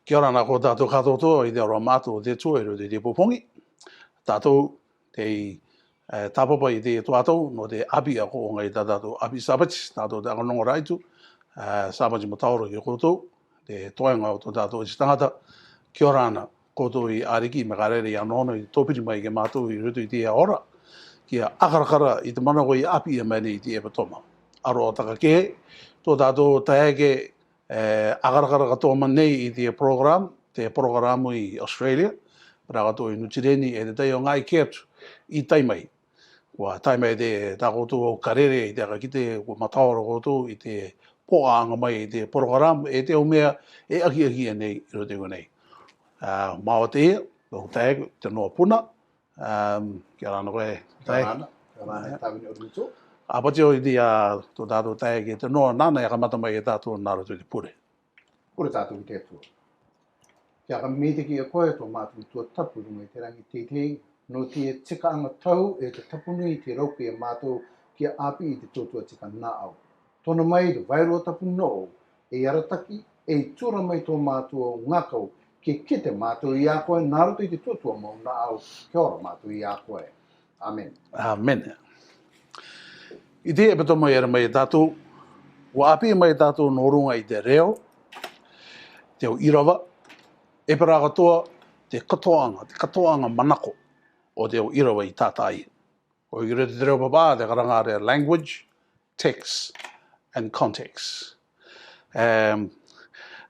Kia ora nā ko tātou katoa I te aroa mātou te tōero te popongi. Tātou te tāpapa I te tuatau no te Apii a ko ngai tātou Apii Sabati, tātou te angonongo raitu, Sabati mo tauro ki koutou, te toenga o tātou I tangata. Kia ora ana koutou I ariki me karere I anono I tōpiri mai ke mātou I rutu I te ora. Kia akarakara I te manako I Apii a mani I te epatoma. Aro o taka ke, tō tātou taeke akarakara katoa manei I te programu I Australia, para katoa I Nutireni e te tei o ngai keatu I taimai. Wa taimai te tā koutou o karere I te akakite ko mataora koutou I te poanga mai I te programu e te o mea e aki nei I rote nei. Mao te ia, o taeke, Tenoa Puna, kia rana koe. Kia rana tāwini o ruto. Apati o I te tō tātou taeke Tenoa nana e kamata mai e tātou nāra tō te pure. Pure tātou I te atua. Kia ka mete ki a koe tō mātou tua tapu runga I te rangi tetei, no te tika anga tau e te tapunui te rauke a mātou kia Apii I te tōtua tika nā au. Tōna mai te vairua tapu no e arataki e tura mai tō mātou o ngakau ke kite mātou I a koe nāroto I te tōtua mau nā au kia ora mātou I a koe. Amen. Amen. I te epatoma era mai tātou, wa Apii mai tātou no runga I te reo, te o irawa, e para katoa te katoanga manako o te o irawa I tātai. O I rete te reo papa, te karangare language, text and context.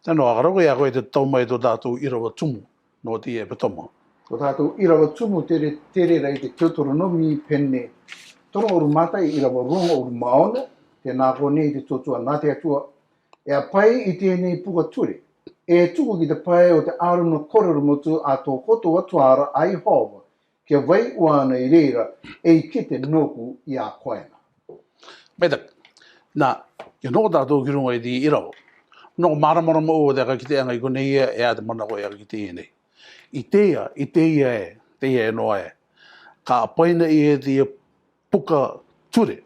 Tēnā akarako ia koe te tau mai tō tātou irawa tumu no te epatoma. Tō tātou irawa tumu tere rei te teutoronomi pene, tono oru matai irawa ronga oru maona, te nāko nei te tōtua nā te atua, e a pai I tēnei puka ture. E tuku ki te pai o te aruna kōrero motu a tō koto atuara ai hova, kia vai uana I reira e ki te noku I a koena. Meitak, nā, kia nō tātou ki runga I te irawa. Nō maramarama o te akakite anga I kone ia e a te manako e akakite ia nei. I te ia e noa e. Ka apaina I e te puka ture,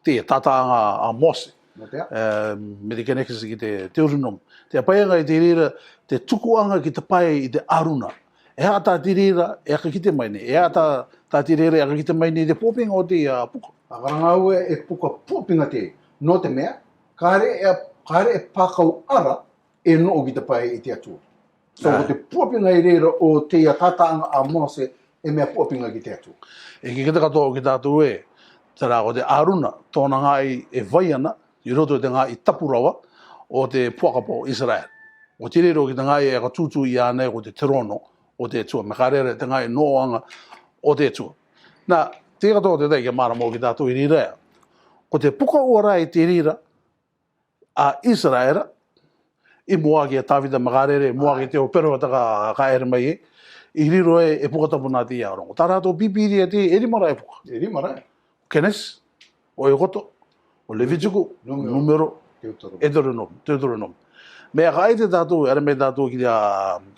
te tataanga a mose. Me te kenekasi ki te teurunum. Te apainga I te rira, te tukuanga ki te pai I te aruna. E a tā te rira e akakite mai nei. E a tā te rira e akakite mai nei te pōpinga o te puka. Akarangau e puka pōpinga te. No te mea, kare e pākau ara e no o ki te pai I te atua. So ko te pōpinga I reira o te tataanga a mose e mea pōpinga ki te atua. E ki katoa ki tātou e, te rā o te aruna, tōna ngai e vai ana, I roto te ngai I tapurawa o te puakapo Israel. O te rero ki te ngai e ka tūtū I ānei o te terono o te tua. Me karere te ngai noanga o te tua. Nā, te katoa te tei ki maramo ki tātou I rira. Ko te puka ora I te rira a Israel, I mua ki a Tawhita makarere, mua ki te o pero ka ere mai e, I riro e puka tapu nā te ia rongo. Tā rātou pipiri e te erimara e puka. Erimara. Kenes, o e koto, o Levitiku, numero, Deuteronomy. Mea ka ai te tātou, ere me tātou ki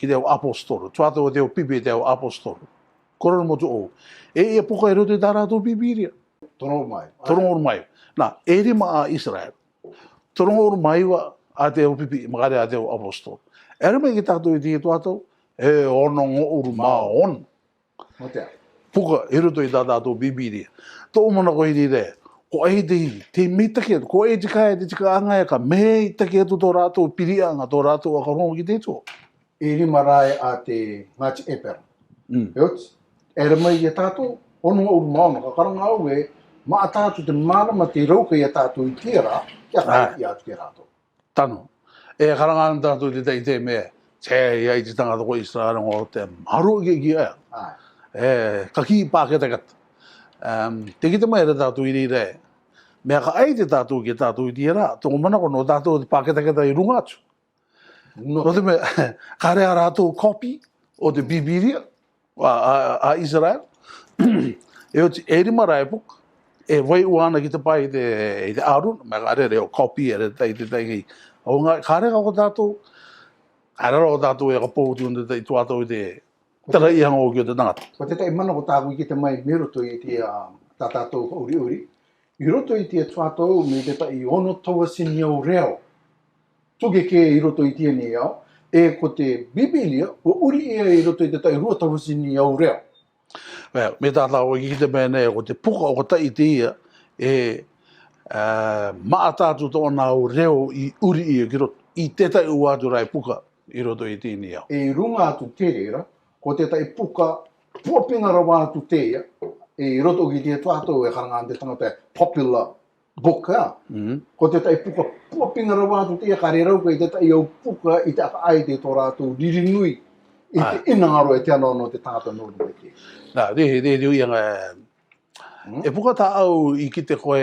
te au apostolo, tuatou te au pipi te au apostolo. Korona motu o. E puka e roto I tā rātou pipiria. Torongo mai. Nā, erima a Israel. Torongo mai wa a te au pipi, makare a te au apostolo. Ere me ki tātou I te tuatou, e ono ngō uru mā on. Puka e roto I tā tātou pipiria. Tō mana ko I re, ko e te mitake atu, ko e te kai te tika anga e ka me take atu tō rātou pirianga, tō rātou akarongo ki te tō. Eri marae a te Ngāti Epera. Eots, ere mai I tātou, ono uru maona, ka karanga au e, maa tātou te marama te rauka I tātou I tērā, kia kai I atu ke rātou. Tano. E karanga ana tātou te te mea, te ia I te tangata ko Israel ngō te maru ki ea. Ka ki pāketa kata. Te kita mai re tātou I rire, mea ka ai te tātou ki tātou I tira, tōngo manako no tātou te pāketa I runga atu. No te me, ka rea rātou copy o te Bibilia a Israel, e o te erimara e puka, e vai uana ki te pai I te arun, mea ka rea reo copy e re te tei o ngā, ka rea o tātou, ka rea o tātou e ka pōtu un te tuatou I te tara I hanga o ki o te tangata. Ko te tei mana ko tāku ki te mai me roto I te tātou ka uri. I roto I te tuatou me te tai ono taua sini au reo. Tuke ke I roto I te ni au. e ko te Bibilia, o uri e roto i te tai rua tawasini au reo. Well, me tātā o ki te mea nei, ko te puka o tai te ia, maa tātu tō nā o reo i uri ia ki roto, i te tai uatu rai puka i roto i tēni au. E runga atu te reira, ko te tai puka puapinga rawa atu te ia, e roto ki te tuato e karanga te tangata popular book, ko te tai puka puapinga rawa atu te ia, kare rauka i te tai au puka i te aka ai te tō rātou ririnui, i te inangaro e te anō no te tangata nōru me te. Nā, te uianga, e puka tā au i ki te koe,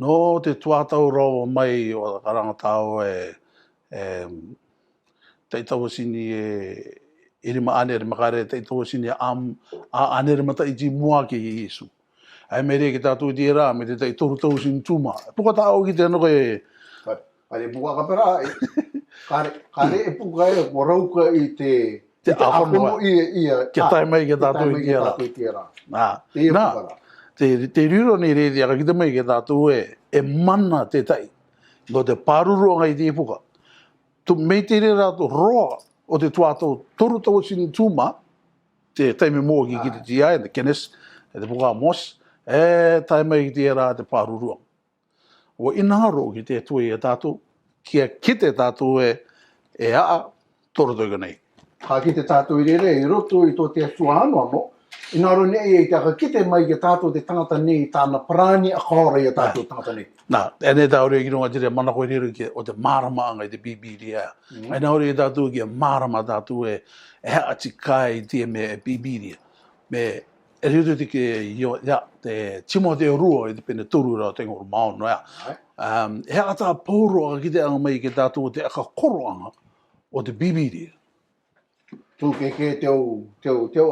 no te tuatau rau mai o karanga tāu tei tawasini e rima anere makare, tei tawasini a anere mata i ti mua ki i Yesu. Ai mere ki tātou i tira, me te tei toru tawasini tūma. E puka tā au ki te anoko e... Kare puka ka pera, kare e puka e ko rauka i te... Te ahono ia. Kia tai mai ki tātou i tira. Nā, te riro ni rei aka ki te mai ki tātou e mana te tai. No te pāruruanga i te puka. Tu mei te re rātou roa o te tuatau toru tawasini tūma, te taime mō ki te tia e te kenes, e te puka mos, tai mai ki te rā te pāruruanga. O inaro ki te tui e tātou, kia kite tātou e a toru toika nei. Ka ki te tātou i rere, i roto i tō te atua ano, inaro nei e te aka kite mai ki tātou te tangata nei, tāna prāni a kaora i a tātou tangata nei. Nā, e nei tāore ki runga tere manako i rere ki o te māramaanga i te Bibilia. Ai naore i tātou ki a mārama tātou e ati kai tia me e Bibilia. Me e rito te ke te Timoteo rua i te pene turu rao te ngoro maono ea. E ata pauro a ki te anga mai ki tātou te aka koroanga o te Bibilia. Tu ke teo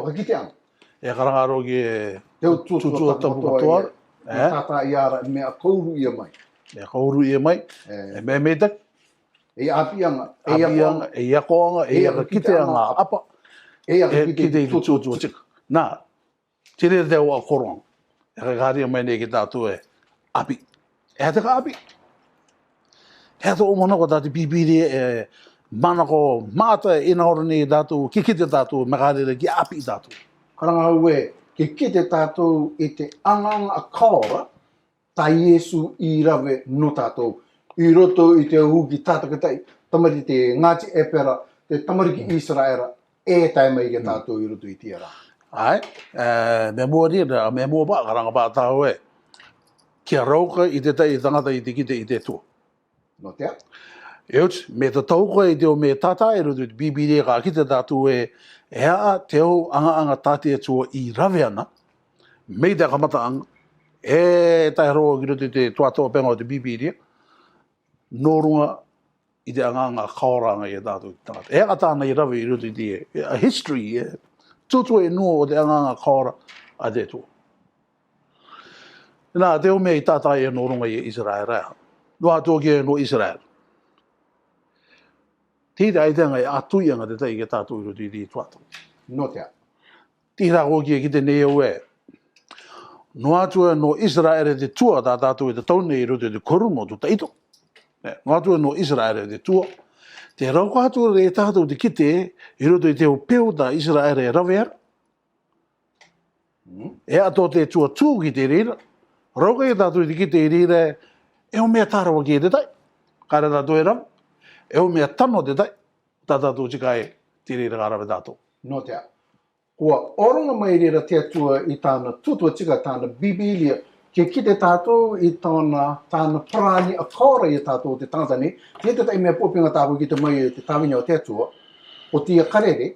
hakiteanga. E karangaro ki e... Teo tutua tapu katoa. Tata i ara mea kauru ia mai. Mea kauru ia mai. E mea meitak. E apianga. E iakoanga. E akakiteanga apa. E akakite i tutua tika. Nā, tire te o a korong. E kakaria mai nei ki tātou e Apii. E hata ka Apii. He hata o manako tāti Bibilia e... Mana ko mata e ina ni tātou, ki kite tātou, makarere ki Apii tātou. Karanga hau e, ki kite tātou i te anganga a kaora, ta Yesu i rawe no tātou. I roto i te uki tātakatai, tamari te ngāti epera, te tamari ki Israera, e tai mai ki tātou i roto i tiara. Ai, me mua rira, me mua ba, karanga ba tāu e, kia rauka i te tai tangata i te kite i te tua. No tea? Euts, me te tauka i te o me tata e roto i te Bibilia ka ki te tātou e ea te au anga tāte atua i rawe ana, mei te kamata anga, e tai roa ki roto i te tuatoa penga o te Bibilia, nō runga i te anga kaoranga i tātou i tangata. Ea tāna i rawe i roto i te a history, tutua e nua o te anga kaora a te tua. Nā, te o me i tata e nō runga i Israel rea. No atua ki e no Israel. Tira ai tanga e atuianga te tai ke tātou i roto i te tuatau. No tea. Tira hoki e ki te neo e. No atua no Israel e te tua tā tātou e te taune i roto i te korumo tu taito. No atua no Israel e te tua. Te rauka atua e tātou te kite i roto i te o peo tā Israel e raweara. E ato te tua tū ki te rira. Rauka e tātou i te kite i rira e o mea tārawa ki e te tai. Kāre tātou e rawa. E o mea tano te tai, tātātou tikai te rira kārawe tātou. No tea. Kua oronga mai rira te atua i tāna tutua tika tāna Bibilia, ke kite tātou i tāna prāni a kaora i tātou te tangata ni, te tai mea pōpinga tāpou ki te mai te tāwina o te atua, o tia karere,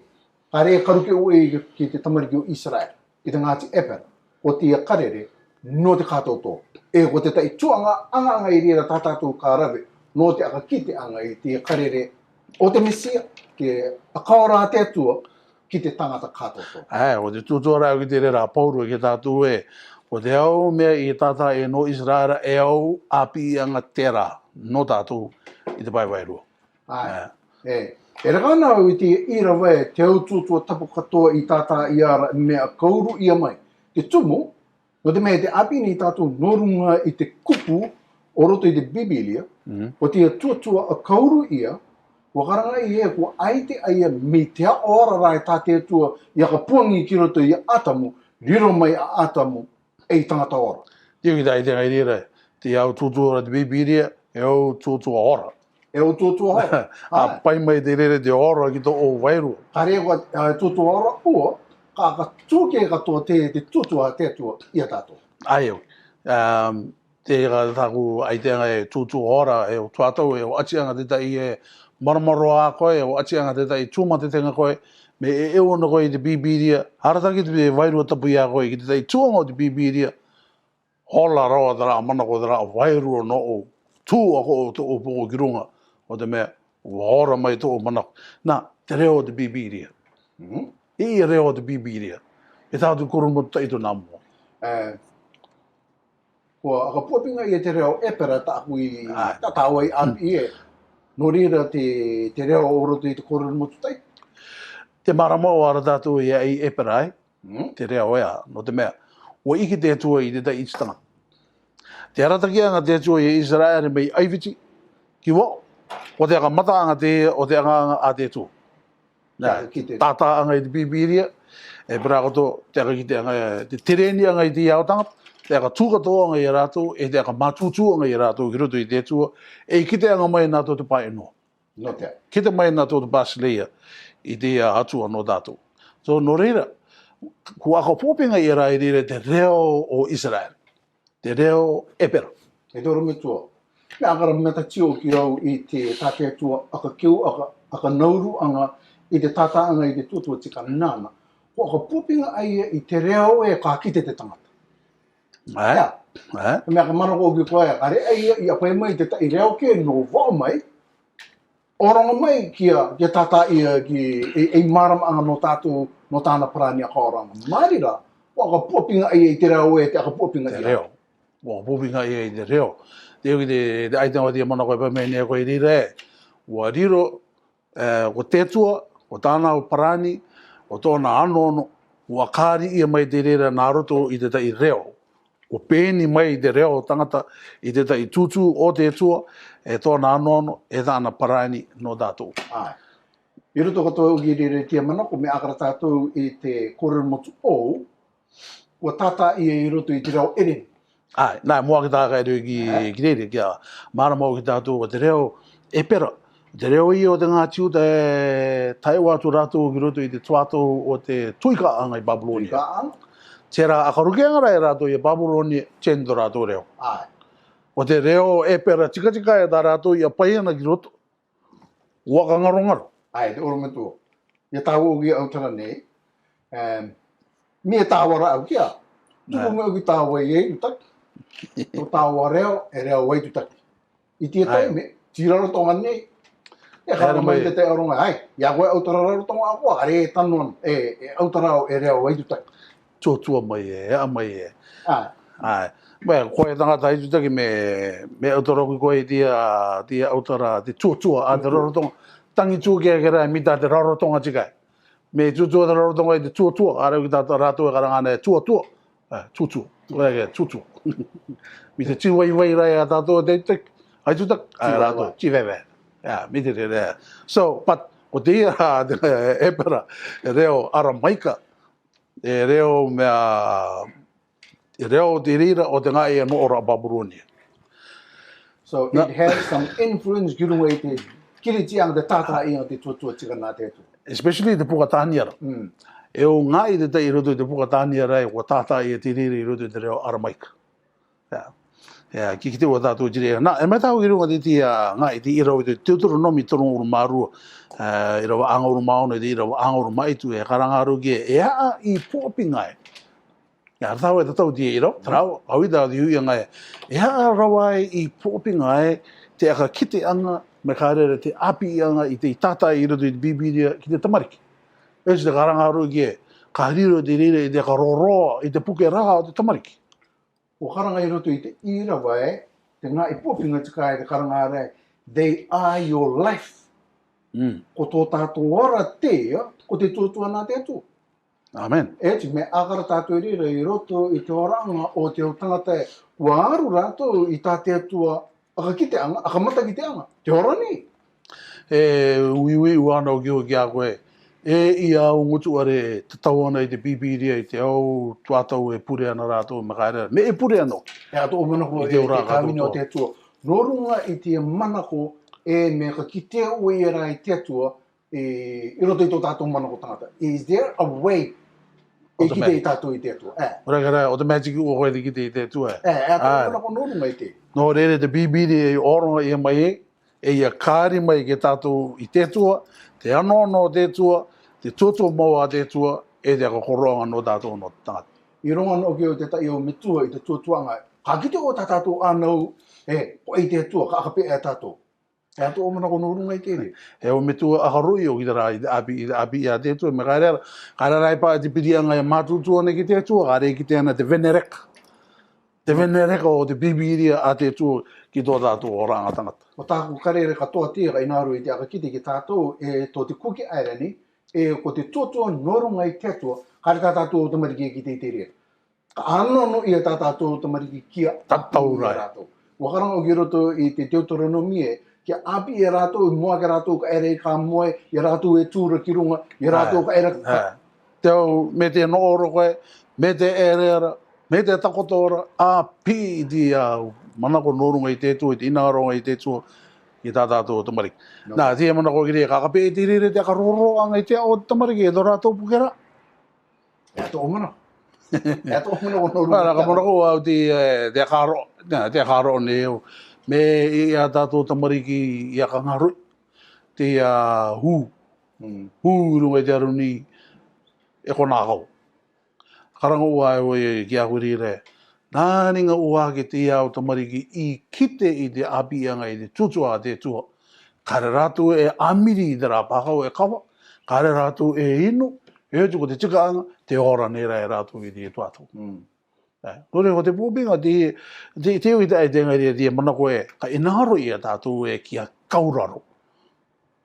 kare karuke ue ki te tamariki o Israel, i te ngāti epera, o tia karere, no te kātou tō. E ko te tai tuanga anga i rira tātātou kārawe, no te aka kite anga i te karere o te Mesia, ke a kaora te atua ki te tangata katoto. O te tutua rau ki te rera pauru ki tātou e, o te au mea i tata e no Israel e au Apii anga tera no tātou i te paiwairua. E rakana au i te ira wai te au tutua tapu katoa i tata i ara mea kauru ia mai. Te tumu, no te mea te Apii ni tātou norunga i te kupu o roto i te Bibilia, o tia tuatua a kauru ia, Ua karanga I e kua aite ai me te ora rai tā te tua I ka puangi ki roto I atamu, riro mai a atamu ei tangata ora. Tiu ki tai te ngai rira, te au tūtua te bibiria, e au tūtua ora. E o tūtua ora. A pai mai te rere te ora ki tō o wairu. Ka rea kua tūtua ora ua, ka tūke katoa te tūtua te tua I a tātou. Ai au. Te ka taku aiteanga e tūtua ora, e o tuatau, e o atianga te tai e maramaro a koe, e o atianga te tai tūma te tenga koe, me e ona koe I te bibiria, harataki te wairu tapu ia koe, ki te tai tūanga o te bibiria, hola roa tara, mana ko tara, wairu o no o, tū ako o tō o ki runga, o te mea, ora mai tō o manako. Nā, te reo o te bibiria. I reo o te bibiria. E tātu korungo taito nā mua. Kua aka puapinga I te reo epera tāku I tātaua I Apii e. No rira te reo o roto I te korungo motu tai. Te marama o ara tātou I epera ai, te reo ea, no te mea. O iki te atua I te tai ititanga. Te aratakianga te atua I Israel mei aiviti, ki wo, o te aka mataanga te, o te aka a te atua. Tata anga I te bibiria, e prakoto te aka ki te anga, te tereni anga I te iau te aka tūkatoa anga I rātou, e te aka mātūtū anga I rātou, ki roto I te atua, e kite anga mai nātou te pae noa. No te. Kite mai nātou te basileia I te atua no tātou. So no reira, kua ako pōpinga I rai rire te reo o Israel, te reo epera. E tōra me tua. Me akara meta tio ki rau I te tāte atua, aka kiu, aka nauru anga, I te tata anga I te tuatua tika nāna. Kua aka pōpinga ai I te reo e ka kite te tangata. Me aka mana ko ki koe, are ai I a koe mai te tai reo ke no wao mai, oranga mai kia tata ia ki maram anga no tātou no tāna parani a kaoranga. Marira, kua aka pōpinga ai I te reo e te aka pōpinga te reo. Wa pōpinga I te reo. Te uki te aitanga tia mana koe pamei nea koe rire, wa riro, ko tetua, o tāna o parani, o tōna anono, wa kāri ia mai te rira nā roto I te tai reo. O pēni mai te reo tangata I te tai tūtū o te tua, e tōna anono, e tāna parani no tātou. I roto katoa uki rire tia manako, me akara tātou I te kōrero motu ou, ua tata I roto I te reo eren. Nā, mua ki tāka e reo ki rere, kia marama o ki tātou o te reo e pera. Te reo I o te ngā tiu te tai watu rātou ki roto I te tuatou o te tuika anga I Babylonia. Tuika anga? Tērā akaruke anga rai rātou I Babylonia, tendo rātou reo. O te reo e pera tika e tā rātou I a paiana ki roto. Waka ngarongaro. Te oro me tō. Ia tāua uki autara nei. Mie tāwara au kia. Tuku me uki tāua I utaki. O tāua reo, e reo wai tutaki. I tia tai me, tiraro tonga nei. E kara mai te te aronga, ia koe autara raro tonga a koa, are e tanuan, e autara o e reo wai tutaki. Tua mai ea mai e. Bea, koe tangata I tutaki me autara kui koe tia autara, te tua, a te rarotonga. Tangi tū kia kera e mita te rarotonga tikai. Me tutua te rarotonga I te tua, are uki tātou rātou e karangana e tua. Tutua. Mi te tiwai rai a tātou te tek, ai tutak, ai rātou, tiwewe. Mi te re. So, but, ko te ia e pera, e reo aramaika, e reo mea, e reo te rira o te ngai e no ora Babylonia. So, it has some influence ki runga I te kiritianga te tātā I te tuatua tika nā te atu. Especially te pukatāniara. E o ngai te tai I roto I te pukatāniara e o tātā I te rira I roto I te reo aramaika. Ki te ua tātou jire. Nā, e mai tāu I runga te tia ngai te irau I te Deuteronomy tono uru mārua. I rawa anga uru maono, I rawa anga uru maitu, e karangaru ki e haa I pōpingai. Ia tāu e tātou tia irau, tarau, au I tāu ti hui ngai. E haa rawa I pōpingai, te aka kite anga, me kārere te Apii anga I te tātai I roto I te bibiria ki te tamariki. E te karangaru ki e, ka riro te rire I te karoroa, I te puke raha o te tamariki. O karanga I roto I te ira wai, te ngā I pōpinga tika e te karanga rei, they are your life. Ko tō tātou ora te, ko te tūtua nā te atu. Amen. E te me akara tātou rira I roto I te oranga o te o tangata e, ua aru rātou I tā te atua, aka kite anga, aka mata kite anga, te ora ni. uiwi wana o kia koe, ia o ngutu are te tau ana I te pipiria I te au tuatau pure ana rātou makaere. Me pure ano. Ato o manako te ora te tāwini o te atua. Norunga I te manako me ka ki te ue era I te atua I roto I tō tātou manako tangata. Is there a way I ki te tātou I te atua? Ora o te magic o koe ki te atua. Ato o manako norunga I te. No rere te pipiria I oronga I mai ia kāri mai ke tātou I te atua, te anono te atua, te tuatua maua te atua, te koroanga no tātou no tangata. I ronga no ki o te tai o mitua I te tuatuanga, ka kite o tā tātou anau, o I te atua, ka akape e tātou. E ato o manako norunga I te re. O mitua akarui o ki te rā I te api a te atua, me kairera, kairera pa te pirianga I mātutua ne ki te atua, kare ki te ana te venereka. Te venereka o te pipiria a te atua ki tō tātou o ranga tangata. O tāku karere katoa tia I nāru I te akakite ki tātou tō te kuki airani, ko te tuatua norunga I te atua, kare tā tātou o tamariki ki te rea. Ka anono ia tā tātou o tamariki kia Tatau rai. Wakaranga o ki roto I te Deuteronomie, kia api e rātou, I mua ke rātou ka ere ka moe, I rātou e tūra ki runga, I rātou ka ere ka... Teo me te nooro koe, me te ereara, me te takotora, Apii di au. Manako norunga I te atua, I te inaronga I te atua, I tā tātou o tamariki. Nā, tia manako ki rea, kakape e te rere te akaroroanga I te o tamariki, e do rātou pukera. E ato o mana. E ato o mana o norunga. Pāra, ka manako au te akaro ne eo. Me I a tātou tamariki I a kangarui, te hū. Hū runga I te aruni e kona kau. Karanga ua e ki a huri re. Nāringa ua ke te au tamariki I kite I te apianga I te tutua te tua. Kare rātou e amiri I te rā pākau e kawa. Kare rātou e inu. E tuko te tikaanga, te ora nera e rātou I te tuatau. Kore ko te pūpinga, te ui te aitenga rea te manako e, ka inaro I a tātou e ki a kauraro.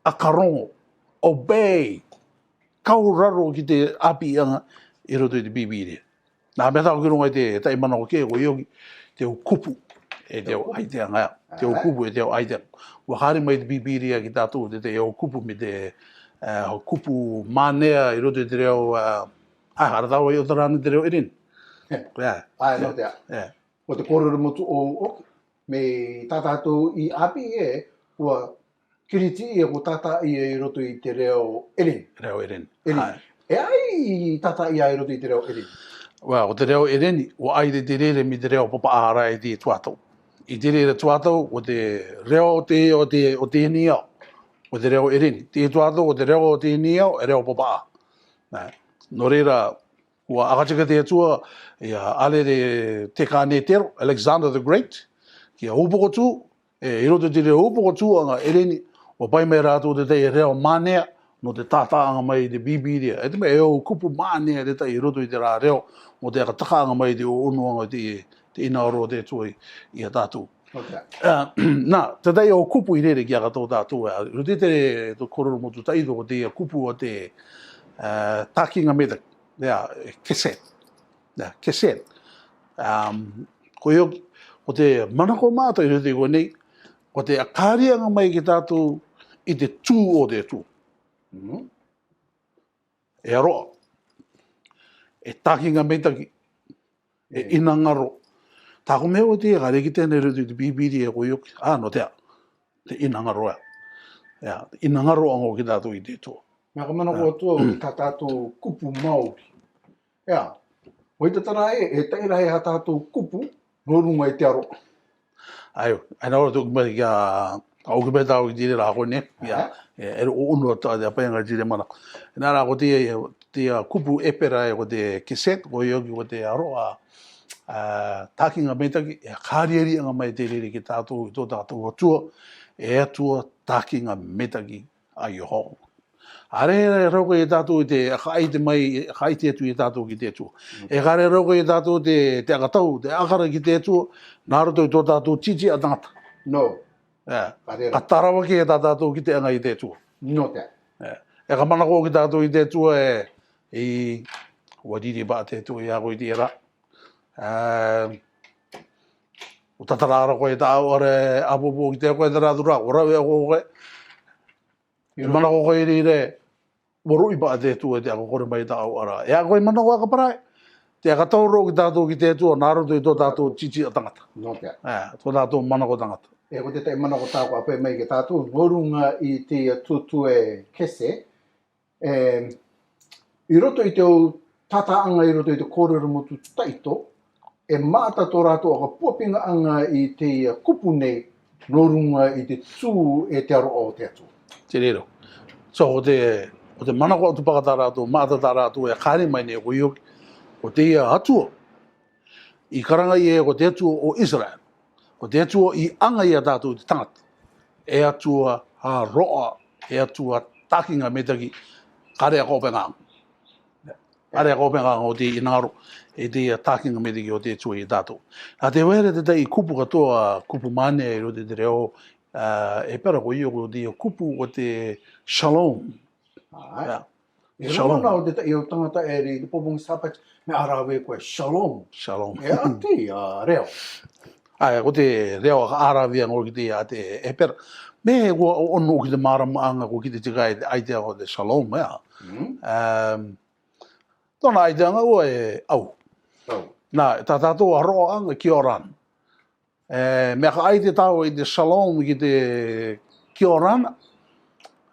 A karongo. Obey. Kauraro ki te apianga I roto I te bibirea. Nā mea tāku ki runga I te tai manako ke ko ioki, te o kupu e te o aiteanga. Te o kupu e te o aiteanga. Wakari mai te bibirea ki tātou te o kupu me te kupu mānea I roto I te reo, haratau I o tarana te reo irin. Ai, no te a. O te kōrero motu o me tā tātou I api ua kiriti ko tata I roto I te reo irin. Reo irin. E ai tata I roto I te reo irin. O te reo ereni, o ai te rere mi te reo papa ahara I te tuatau. I te rere tuatau, o te reo o te enia, o te reo ereni. Te tuatau, o te reo o te enia, e reo papa aha. No reira, ua akatika te atua, ale te kāne tero, Alexander the Great, ki a upoko tū, I roto te reo upoko tū anga ereni, o pai mai rātou te te reo mānea, no te tātaanga mai te bibiria. E te mea o kupu mānea te tai I roto I te rā reo, o te akatakaanga mai te o unuanga te inaoro te tui I a tātou. Nā, te tai o kupu I rere ki a katou tātou. Rote te kororo motu taido o te kupu o te takinga meta, keset. Keset. Ko ioki, o te manako mātai rote ko nei, o te akarianga mai ki tātou I te tū o te tū. E aroa, e takinga meitaki, e inangaro. Tāko mea o te kare ki tēnei rutu te bibiri e koe ioki. No te inangaro ea. Te inangaro ango ki tātou I te tō. Mea ka mana kua tua o tā tātou kupu Maori. Hoi te tara e teira he ha tātou kupu, norunga I te aro. Ai nāra tōku mai ki a auki mai tāu ki tire rā koe ne. E o unua tā te apainga tire mana. Nāra ko te kupu epera e ko te keset, ko ioki ko te aroa takinga meitaki, e kārieri anga mai te rere ki tātou I tō tātou atua, e atua takinga meitaki a Ioho. Are rauko I tātou te haite mai, haite atu I tātou ki te atua. E kare rauko I tātou te akatau, te akara ki te atua, nāra tō I tō tātou titi a tangata. No. A tarawa ki e tātou ki te anga I te atua. No te. E ka manako ki tātou I te atua e wadiri ba te atua I ako I te era. O tatarara koe tāu are apopo ki te koe te rādura, o rau e ako koe. Mana ko koe rire, waru ipa te tu e te ako kore mai ta au ara. E a koe mana ko aka parai. Te aka tauro ki tātou ki te tu, nāro tu i tō tātou chichi a tangata. No te. Tō tātou mana ko tangata. E ko te te mana ko tāko a pē mai ke tātou, ngorunga i te tutu e kese, i roto i te o tataanga i roto i te kōrero motu taito, e māta tō rātou aka puapinga anga i te kupu nei, ngorunga i te tū e te aro o te atu. Te rero. So, o te mana ko atu paka tā rātou, māta tā rātou e kāre mai ne ko ioki, o te ia atua. I karanga i e ko te atua o Israel. Ko te atua i anga i a tātou te tangata. E atua a roa, e atua takinga metaki, kare a kopenga. Kare a kopenga o te inaro, e te takinga metaki o te atua i tātou. A te were te tei kupu katoa, kupu mane i rote te reo, e pera ko io ko te kupu o te shalom. E rona o te tei o tangata e ri, te popong Sabati, me arawe koe shalom. Shalom. E ati a reo. Ai, ko te reo ka arawia ngō ki te a te e pera. Me ko ono ki te maramaanga ko ki te tikai ai te o te shalom, mea. Tōna ai te anga ua e au. Nā, tā tātou a roa anga ki oran. Mea ka ai te tau i te shalom ki te ki orana.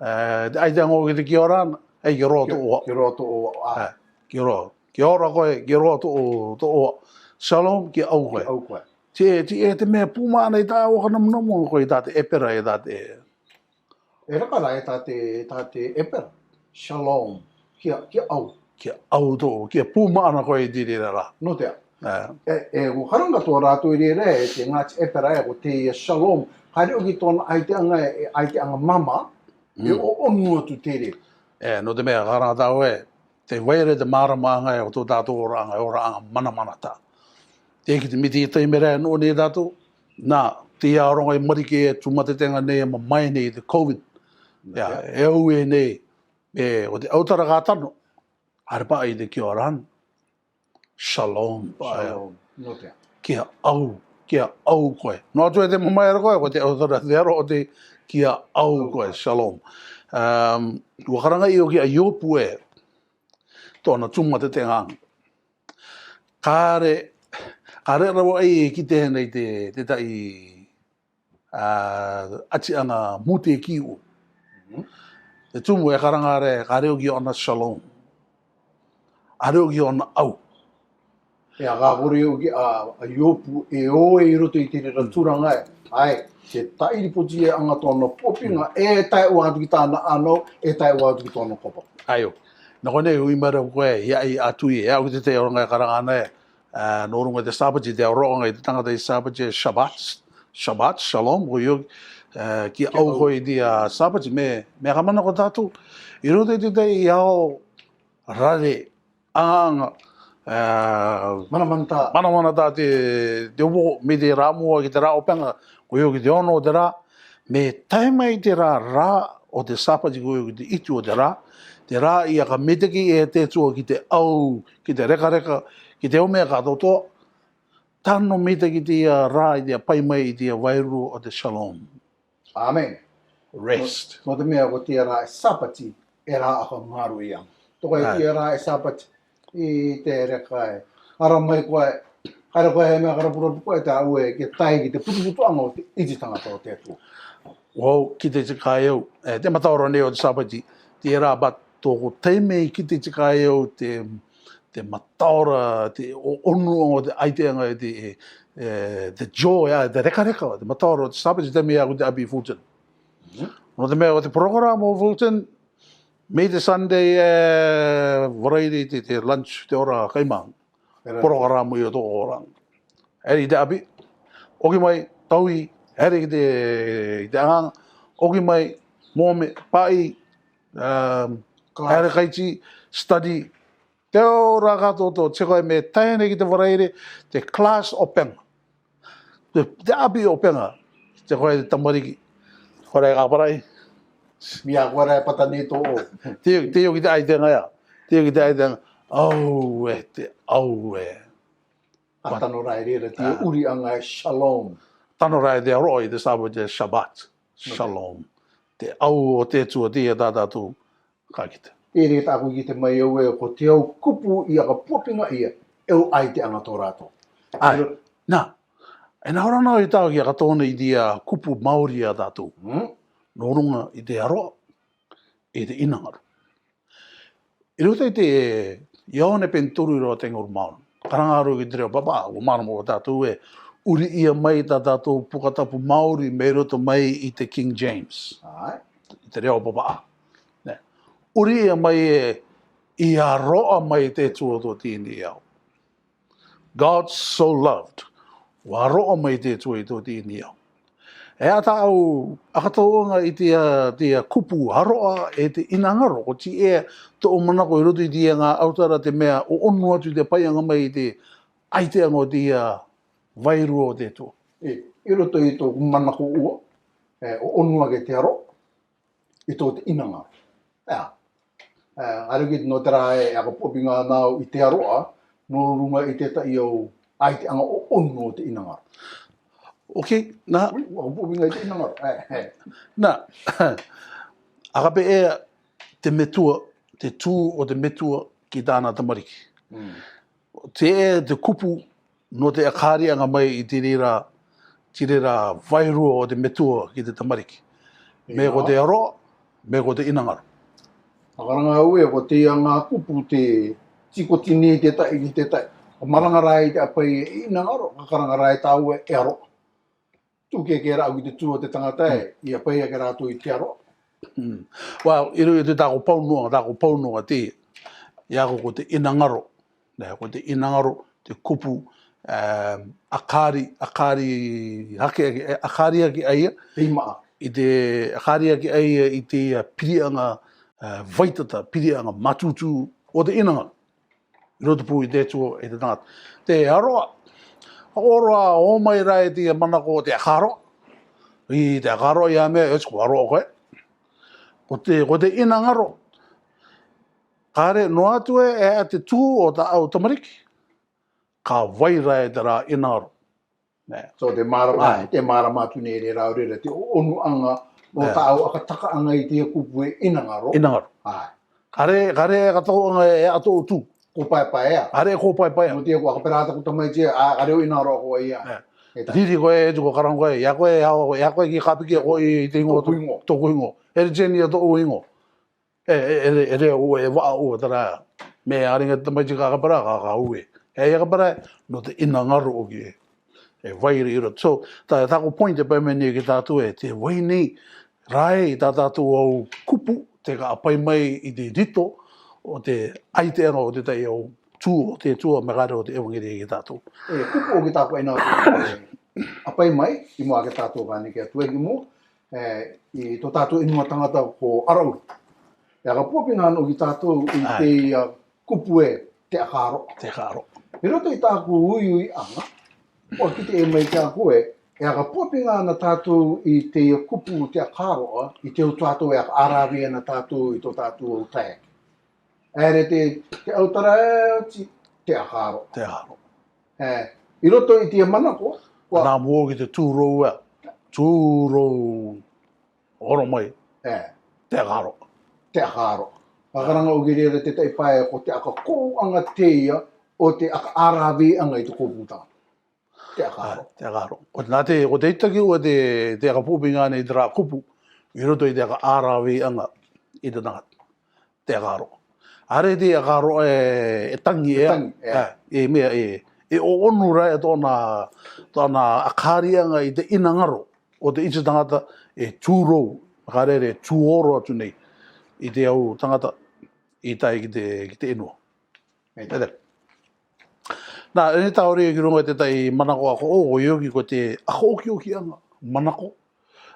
Ai te anga o ki te ki orana, ei ki roa to oa. Ki roa to oa. Ki roa. Ki ora koe, ki roa to oa. Shalom ki au koe. Au koe. E te mea pūmana i tā o kanamnomo koe i tā te epera i tā te... E rakara e tā te epera. Shalom. Ki au. Ki au tō, ki pūmana koe i tiri rara. No te E ko haranga tō rātou i rere e te ngāti epera e ko te shalom. Haere o ki tōna ai te anga mama, e o onu atu tere. No te mea haranga tāu e, te weire te māramanga e o tō tātou ora anga mana tā. Te ki te miti i tei mera no ne tātou, nā, te aronga i marike e tūmatetenga nei e mai nei te COVID. E au e nei, o te autara kātano, harepa i te kia ran. Shalom. Shalom. No te. Kia au koe. No atu e te mamai ara koe, ko te autara te aro o te kia au koe. Shalom. Wakaranga i o ki a iopu e, tōna tūmatetenga anga. Kāre rawa ai ki te henei te tai ati anga mute ki u. Te tumu e karanga re, ka reo ki ona shalom. A reo ki ona au. E a gākore o ki a iopu e oe i roto i tēne raturanga e. Ai, te tairi poti e anga tōna popinga, e tai o atu ki tāna anō, e tai o atu ki tōna kopa. Ai o. Nā kone ui mara koe, ia i atui e, au ki te oranga e karanga ana e. No runga te Sabati, te aroanga i te tangata i Sabati, Shabbat, Shalom, ko io ki au koe i te Sabati, me kamana ko tātou. I rote te te i ao rare, anga, mana tā te upo, me te rā mua ki te rā openga, ko io ki te ono o te rā, me taima i te rā o te Sabati, ko io ki te itu o te rā i aka meteki e te tua ki te au, ki te reka, ki te omea katoa, tano mita ki te rā i te pai mai i te wairu o te shalom. Amen. Rest. No te mea ko te rā e Sabati, e rā aka ngaru i ang. Toko e te rā e Sabati, i te reka e. Ara mai koe, haere koe he mea karapura koe te au e ke tai ki te putuputu anga o te iti tangata o te atua. Wow, ki te tikai au, te mataora nei o te Sabati, te rā bat tōko teimei ki te tikai au, te mataora, te onu o te aiteanga, the joy, te reka, te mataora o te Sabati, te mea o te Apii Fulton. No te mea o te program o Fulton, me te Sunday, variety, te lunch, te ora kaimang, program i o tō orang. Eri te Apii, oki mai, taui, eri ki te anganga, oki mai, mōme, pai, eri kaiti, study, te ora katoto, te koe me taene ki te waraire, te class openga. Te Apii openga, te koe te tamariki. Kore kaparai. Mia kore patani tō o. Te o ki te aitenga ia. Te o ki te aitenga. Au e. Atano rai rera, te uri anga e shalom. Tano rai te aroi te Sabati, Shabbat. Shalom. te au o te tua te tā tātou ka kita. E re tāku ki te mai au e ko te au kupu i a ka puapinga ia e o ai te anga tō rātou. Ai, nā, e nā rana i tāu ki a katona i te kupu Maori a tātou. Nō runga i te aroa, e te inangaru. I ruta i te ione penturu i roa te ngoru mauna. Karangaru ki te reo papa, o maramo o tātou e uri ia mai tā tātou pukatapu Maori me roto mai i te King James. Ai. I te reo papa. Ne. Uri ia mai e i a roa mai te tua tō tini au. God so loved. Wa roa mai te tua i tō tini au. E ata au akatoonga i te kupu haroa e te inangaro. Ko ti e to o manako i roto i te ngā autara te mea o onu atu te paianga mai i te aiteanga o te vairua o te tua. I roto i tō manako ua, o onua ke te aro, i tō te inangaro. Aruki no te rā e ako popinga nāu i te aroa, no runga i te tai au aiteanga o onu o te inangaro. Ok, nā. Ako popinga i te inangaro. Nā, akape e te metua, te tū o te metua ki tāna tamariki. Te e te kupu no te akarianga mai i te rira vairua o te metua ki te tamariki. Me ko te aroa, me ko te inangaro. Akaranga au e ko te ngā kupu te tikotini te tai ki te tai. O marangarai te apai e inangaro, akarangarai tāu e aroa. Tuke ke rau ki te tū o te tangata e, i apai e ke rātou i te aroa. Well, i rui te tāko paunonga te, iako ko te inangaro, ko te inangaro, te kupu, akari aki aia, i te akari aki aia i te pirianga vaitata, pirianga matutu o te inangaro. I roto pū i te tua e te tangata. Te aroa, oroa o mai rai te manako o te akaroa. I te akaroa i a mea, e tiko aroa koe. Ko te inangaro. Kāre, no atu e a te tū o ta au tamariki. Ka vai rai te rā inangaro. So te marama atu nei re rau rera, te onu anga o ta au akataka anga i te kupu e inangaro. Inangaro. Kāre katau anga e ato o tū. Ko pai ea. Are ko pai. No te ko akaperata ko tamai tia, are o inangaro ko ia. Riri koe e tuko karang koe, ia koe ki kapiki ko i te ingo tōku ingo. E re jeni a tōku ingo. E re o e waa o tara. Me aringa tamai tika kapara ka ue. E ia kapara no te inangaro o ki e wairi ira. So, tāko point e paimeni ki tātou e te wai nei rai i tā tātou au kupu te ka apai mai i te rito o te aiteanga o te tai au tū o te tua me kāre o te ewangiri ki tātou. Kupu o ki tāko aina apai mai, i mua ke tātou kāne ki atu egi mo, i tō tātou inua tangata ko arauru. E aka puapinga anō ki tātou i te kupu e te akaro. Te akaro. I roto i tāku ui anga, o ki te e mai kia koe, e aka puapinga ana tātou i te kupu te akaro, i te o tātou e aka arawi ana tātou i tō tātou o tae. Ere te autara e te akaro. Te akaro. I roto i te manako, nā mua ki te tūrou ea. Tūrou oro mai. Te akaro. Te akaro. Pakaranga o girere te taipae ko te aka kōanga te ia o te aka arawi anga i te kōputanga. Te akaro. Te akaro. Ko te itaki ua te aka pūpinga nei te rā kupu, i roto i te aka arawi anga i te tangata. Te akaro. Are te akaro e tangi ea. E mea e o onu rai tōna akarianga i te inangaro o te iti tangata e tūrou, karere tūoro atu nei i te au tangata i tai ki te inua. Nā, ene taore ki runga te tai manako ako o ioki ko te ako oki anga, manako.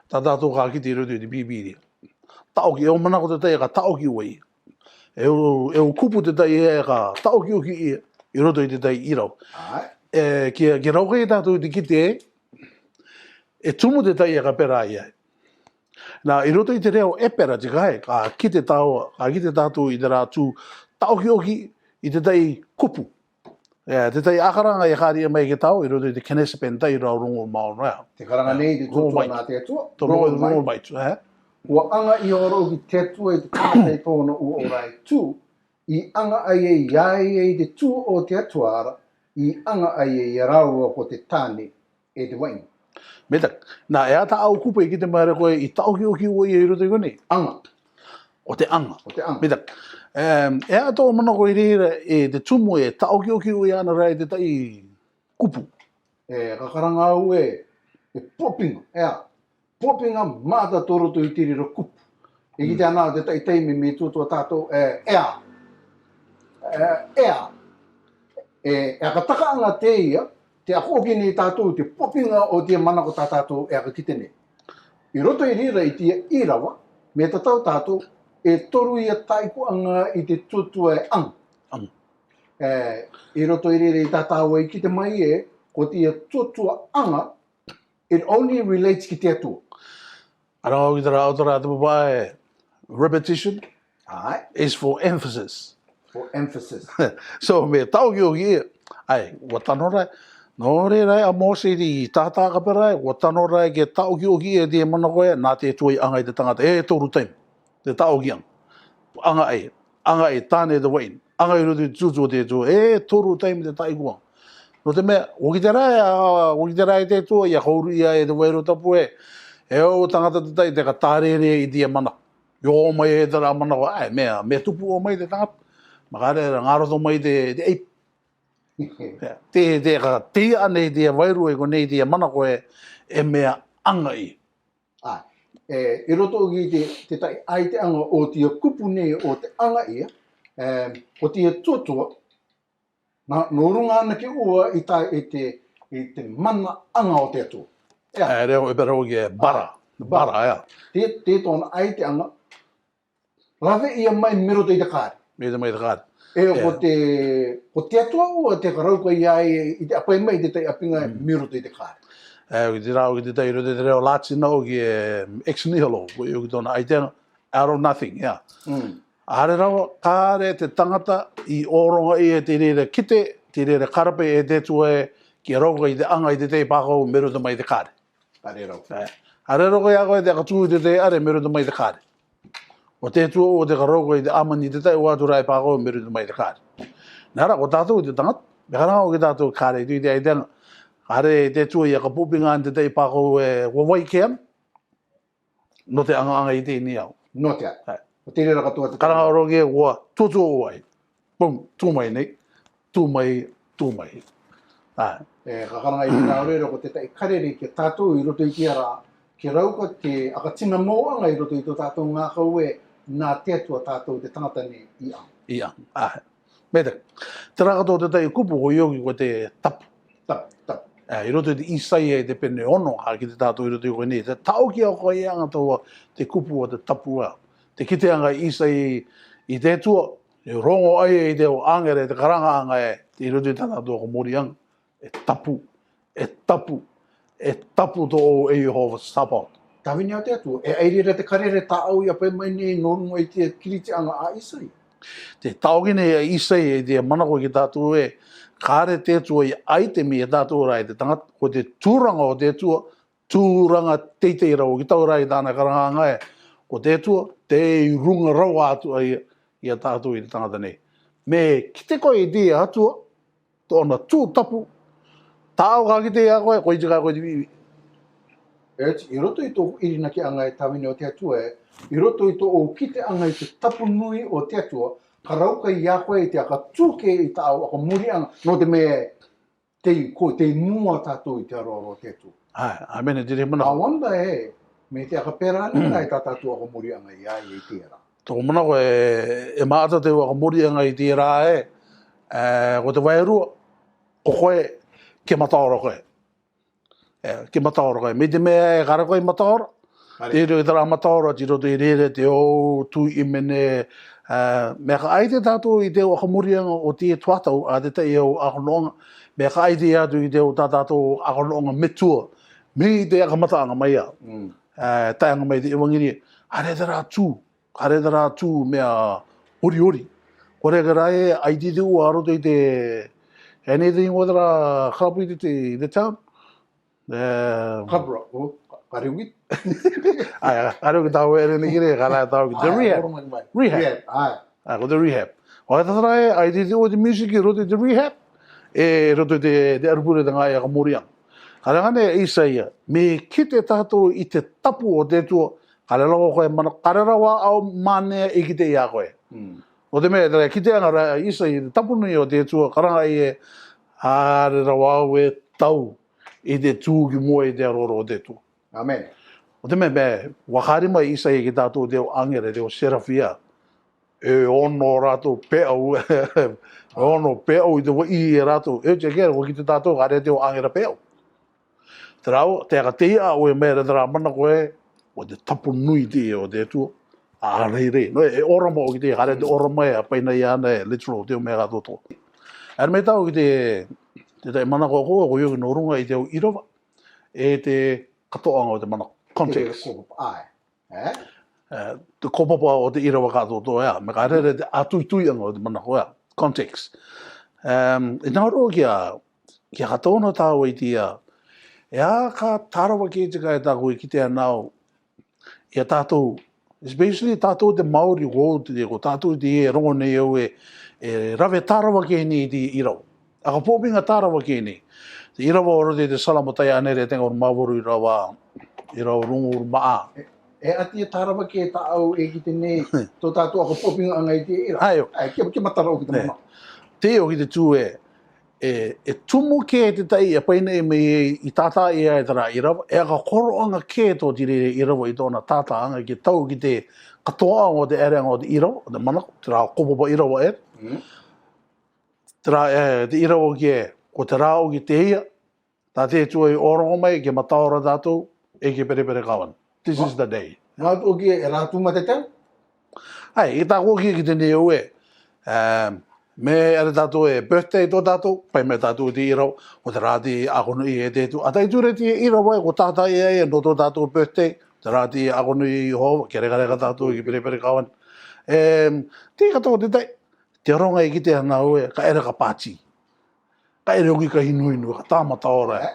Tā tātou kā ki te roto i te bibiria. Taoki, e o manako te tai ka taoki ua ia. E o kupu te tai e ka taoki oki ia. I roto i te tai irau. Ki rauka i tātou i te kite e tumu te tai e ka pera ia. Nā, i roto i te reo e pera te kai, ka kite tātou i te rā tū taoki oki i te tai kupu. Te tai akaranga e kāria mai ke tau, i roto i te kenesepen tai rau rongo mao noa. Te karanga nei, te tūtua nā te atua. Rongo mai tu, ua anga I oro ki te tua I te tātai tōna u orai tū, I anga ai e iai e te tū o te atuara, I anga ai e raua ko te tāne e te wainga. Meta, nā ea ta au kupa I ki te maere koe I tau ki o ki ua I e roto I kone? Anga. O te anga. O te anga. Meta, ea tō mana koe reira e te tumu e tau ki o ki ua I ana rai te tai kupu. E kakaranga au e popinga, ea. Popinga māta toroto I tirira kupu. E ki te ana te tai teimi me tūtua tātou, ea. Ea. E ka taka anga te ia, te ako ki nei tātou, te popinga o te manako tā tātou e ka kite nei. I roto I rira I tia irawa, me tatau tātou, e toru ia taiku anga I te tutua e ang. I roto I rira I tātou e ki te mai e, ko tia tutua anga, it only relates ki te atua. Arao ki te rā te papa e repetition Ai, is for emphasis. for emphasis. So me tau ki o ki e, ai, wa tano rai, no re rai a Mose I tātā ka pera e, wa tano rai ke tau ki o ki e te mana koe, nā te tuai anga I te tangata, e toru taim, te tau ki ang. Anga e, tāne te wain, anga I roto I tūtu o te tua, e toru taim te tai kuang. No te mea, o ki te rai te tua, ia kouru ia e te wairo tapu e o tangata te tai, te ka tārere I te mana. Yo mai e te rā mana koe, ai, mea tupu o mai te tangata. Makare ngāroto mai te eip. Te ka te ane te wairu e ko nei te mana koe e mea anga I. Ai, I roto ki te tai ai te anga o tia kupu nei o te anga ia, o tia tuatua, no runga ana ki ua I tai I te mana anga o te atua. E reo e pera o ki e bara, ea. Te tōna ai te anga, lawe ia mai miro te kāre. Me te mai te kāre. Ko te atua ua te karauka iai I te apai mai te tai apinga miro te kāre. Ki te rao ki te tai rote te reo lātina o ki e ex nihilo, ko i o ki tōna ai tēnga, out of nothing, ea. Are rawa, kāre te tangata I oronga I e te rere kite, te rere karape e te tua e ki rauka I te anga I te tei pākau mero te mai te kāre. Are rau. Are rauka ia koe te akatū I te tei are mero te mai te kāre. O te tua o te karauka I te amani te tei wātura e pākau mero te mai te kāre. Nara, ko tātou I te tangata, me karanga o ki tātou kāre I te ai tēnga. Kāre te tua I a ka pūpinga te tei pākau e wawai kean, no te anga I te ni au. No te ai. O te rera katoa te Karanga oro ke ua tutu o ai. Pum, tūmai nei. Tūmai. Kakaranga I tēnā orera ko te tai karere ke tātou I roto I ki ara, ke rauka te akatina moanga I roto I tō tātou ngā kau e nā te atua tātou te tangata ni I ang. I ang. Meta, te rakato te tai kupu ko ioki ko te tapu. Tapu. I roto I te isai e te pene ono, ha ki te tātou I roto I koe nei. Te tau ki au koe I anga taua te kupu o te tapu a. Te kite anga isai I te tua, e rongo ai e te o angere, te karanga anga e, te roto I tātou ko mori anga. E tapu to o e Jehova Sabbath. Tawini au te atua, e airira te karere tā au I apai mai nei nonu I te kiriti anga a isai. Te taugine e isai e te manako ki tātou e, kāre te tua I aitemi e tātou rai te tangata, ko te tūranga o te tua, tūranga teitei rau, ki tau rai tāna karanga e, ko te tua, te runga rau atua I a tātou I te tangata nei. Me, ki te koe I te atua, tōna tū tapu, tāo ka ki te a koe, koe tika koe te vivi. I roto I tō irina ki anga e tawini o te atua e, I roto I tō o kite anga I te tapu nui o te atua, ka rauka I a koe I te aka tūke I tāo aka muri anga, no te me te mua tātou I te aroaro o te atua. Ai, mene te re mana. A wanda e, me te aka pera anga I tā tātou aka muri anga I ai I te ara. Tō mana koe e maata te waka muri anga I te rā e, ko te wairua, ko koe ke mataora koe. Ke mataora koe. Me te mea e kara koe mataora. Te reo I tara mataora, ti roto I rere te o tū I mene. Mea ka aite tātou I te waka muri anga o te tuatau, a te tei o akononga. Mea ka aite atu I te o tātou akononga metua. Me te akamata anga mai a. Tai anga mai te iwangiri. Hare te rā tū mea ori. Kore ka rai ai te te ua aroto I te anything whether kapu I te town? Kabra, o kariwit? Karo ki tau ere ni kire kala tau ki the rehab. Rehab. Ko the rehab. O ta trai ai te o te music ro te rehab. E ro te arupure te ngai ka moriang. Kala ngane Isaia me kite tato I te tapu o te tu kala longo koe mana karerawa au mane I kite ia koe. O te mea tera kite anga ra Isaia te tapu nui o te tu karanga I are rawa we tau I te tū ki mua I te aroro o te tu. Amen. O te mea wakari mai Isaia ki tātou te o angere te o serafia. E ono rato peau. Ono peau I te wa I rato. E te kere ko ki te tātou kare te o angere peau. Te rau, te aka teia o e mea te rā mana koe, o te tapu nui te o te tu, a rei. No, e orama o ki te kare te orama e a paina I ana e literal te o mea katoto. Ere me tau ki te mana koe koe, ko yoki no runga I te o irawa, e te katoanga o te mana context. Te kopapa o te irawa katoto ea, me ka rere te atuituianga o te mana koe, context. E nā roa kia katono tāua I tia, ea ka tarawa ke te kai tāko I kitea nao, ia tātou, especially tātou te Maori ko tātou te e rongo nei au e rave tarawa ke ni te irau. Aka pōpinga tarawa ke ni. Te irawa oro te salamotai anere tenga o Maori irawa rungu uru maa. E ati e tarawa ke ta au e ki te nei, tō tātou aka pōpinga angai te ira. Ai, kia matara o ki te mana. Te o ki te tū e tumu ke te tai e paina e mei I tata e ai tara irawa, e aka koro anga ke tō tiri irawa I tōna tata anga ki tau ki te katoa o te ereanga o te irawa, o te manako, te rā kopapa irawa e. Te rā te irawa ki e, ko te rā o ki te ia, tā te tua I orongo mai ke mataora tātou, e ke pere kawan. This is the day. Ngā o ki e rā tūma te tau? Ai, I tā koki ki te neo e, me are tātou e birthday tō tātou, pai me tātou te irau, o te rāti akonui e te tu. A tai ture te irau e, ko tātai e no tō tātou birthday, te rāti akonui ho, ke reka tātou ki pere kawan. Te katoa te tai, te ronga I ki te ana ue, ka ere ka pāti. Ka ere oki ka hinu, ka tāmata ora e.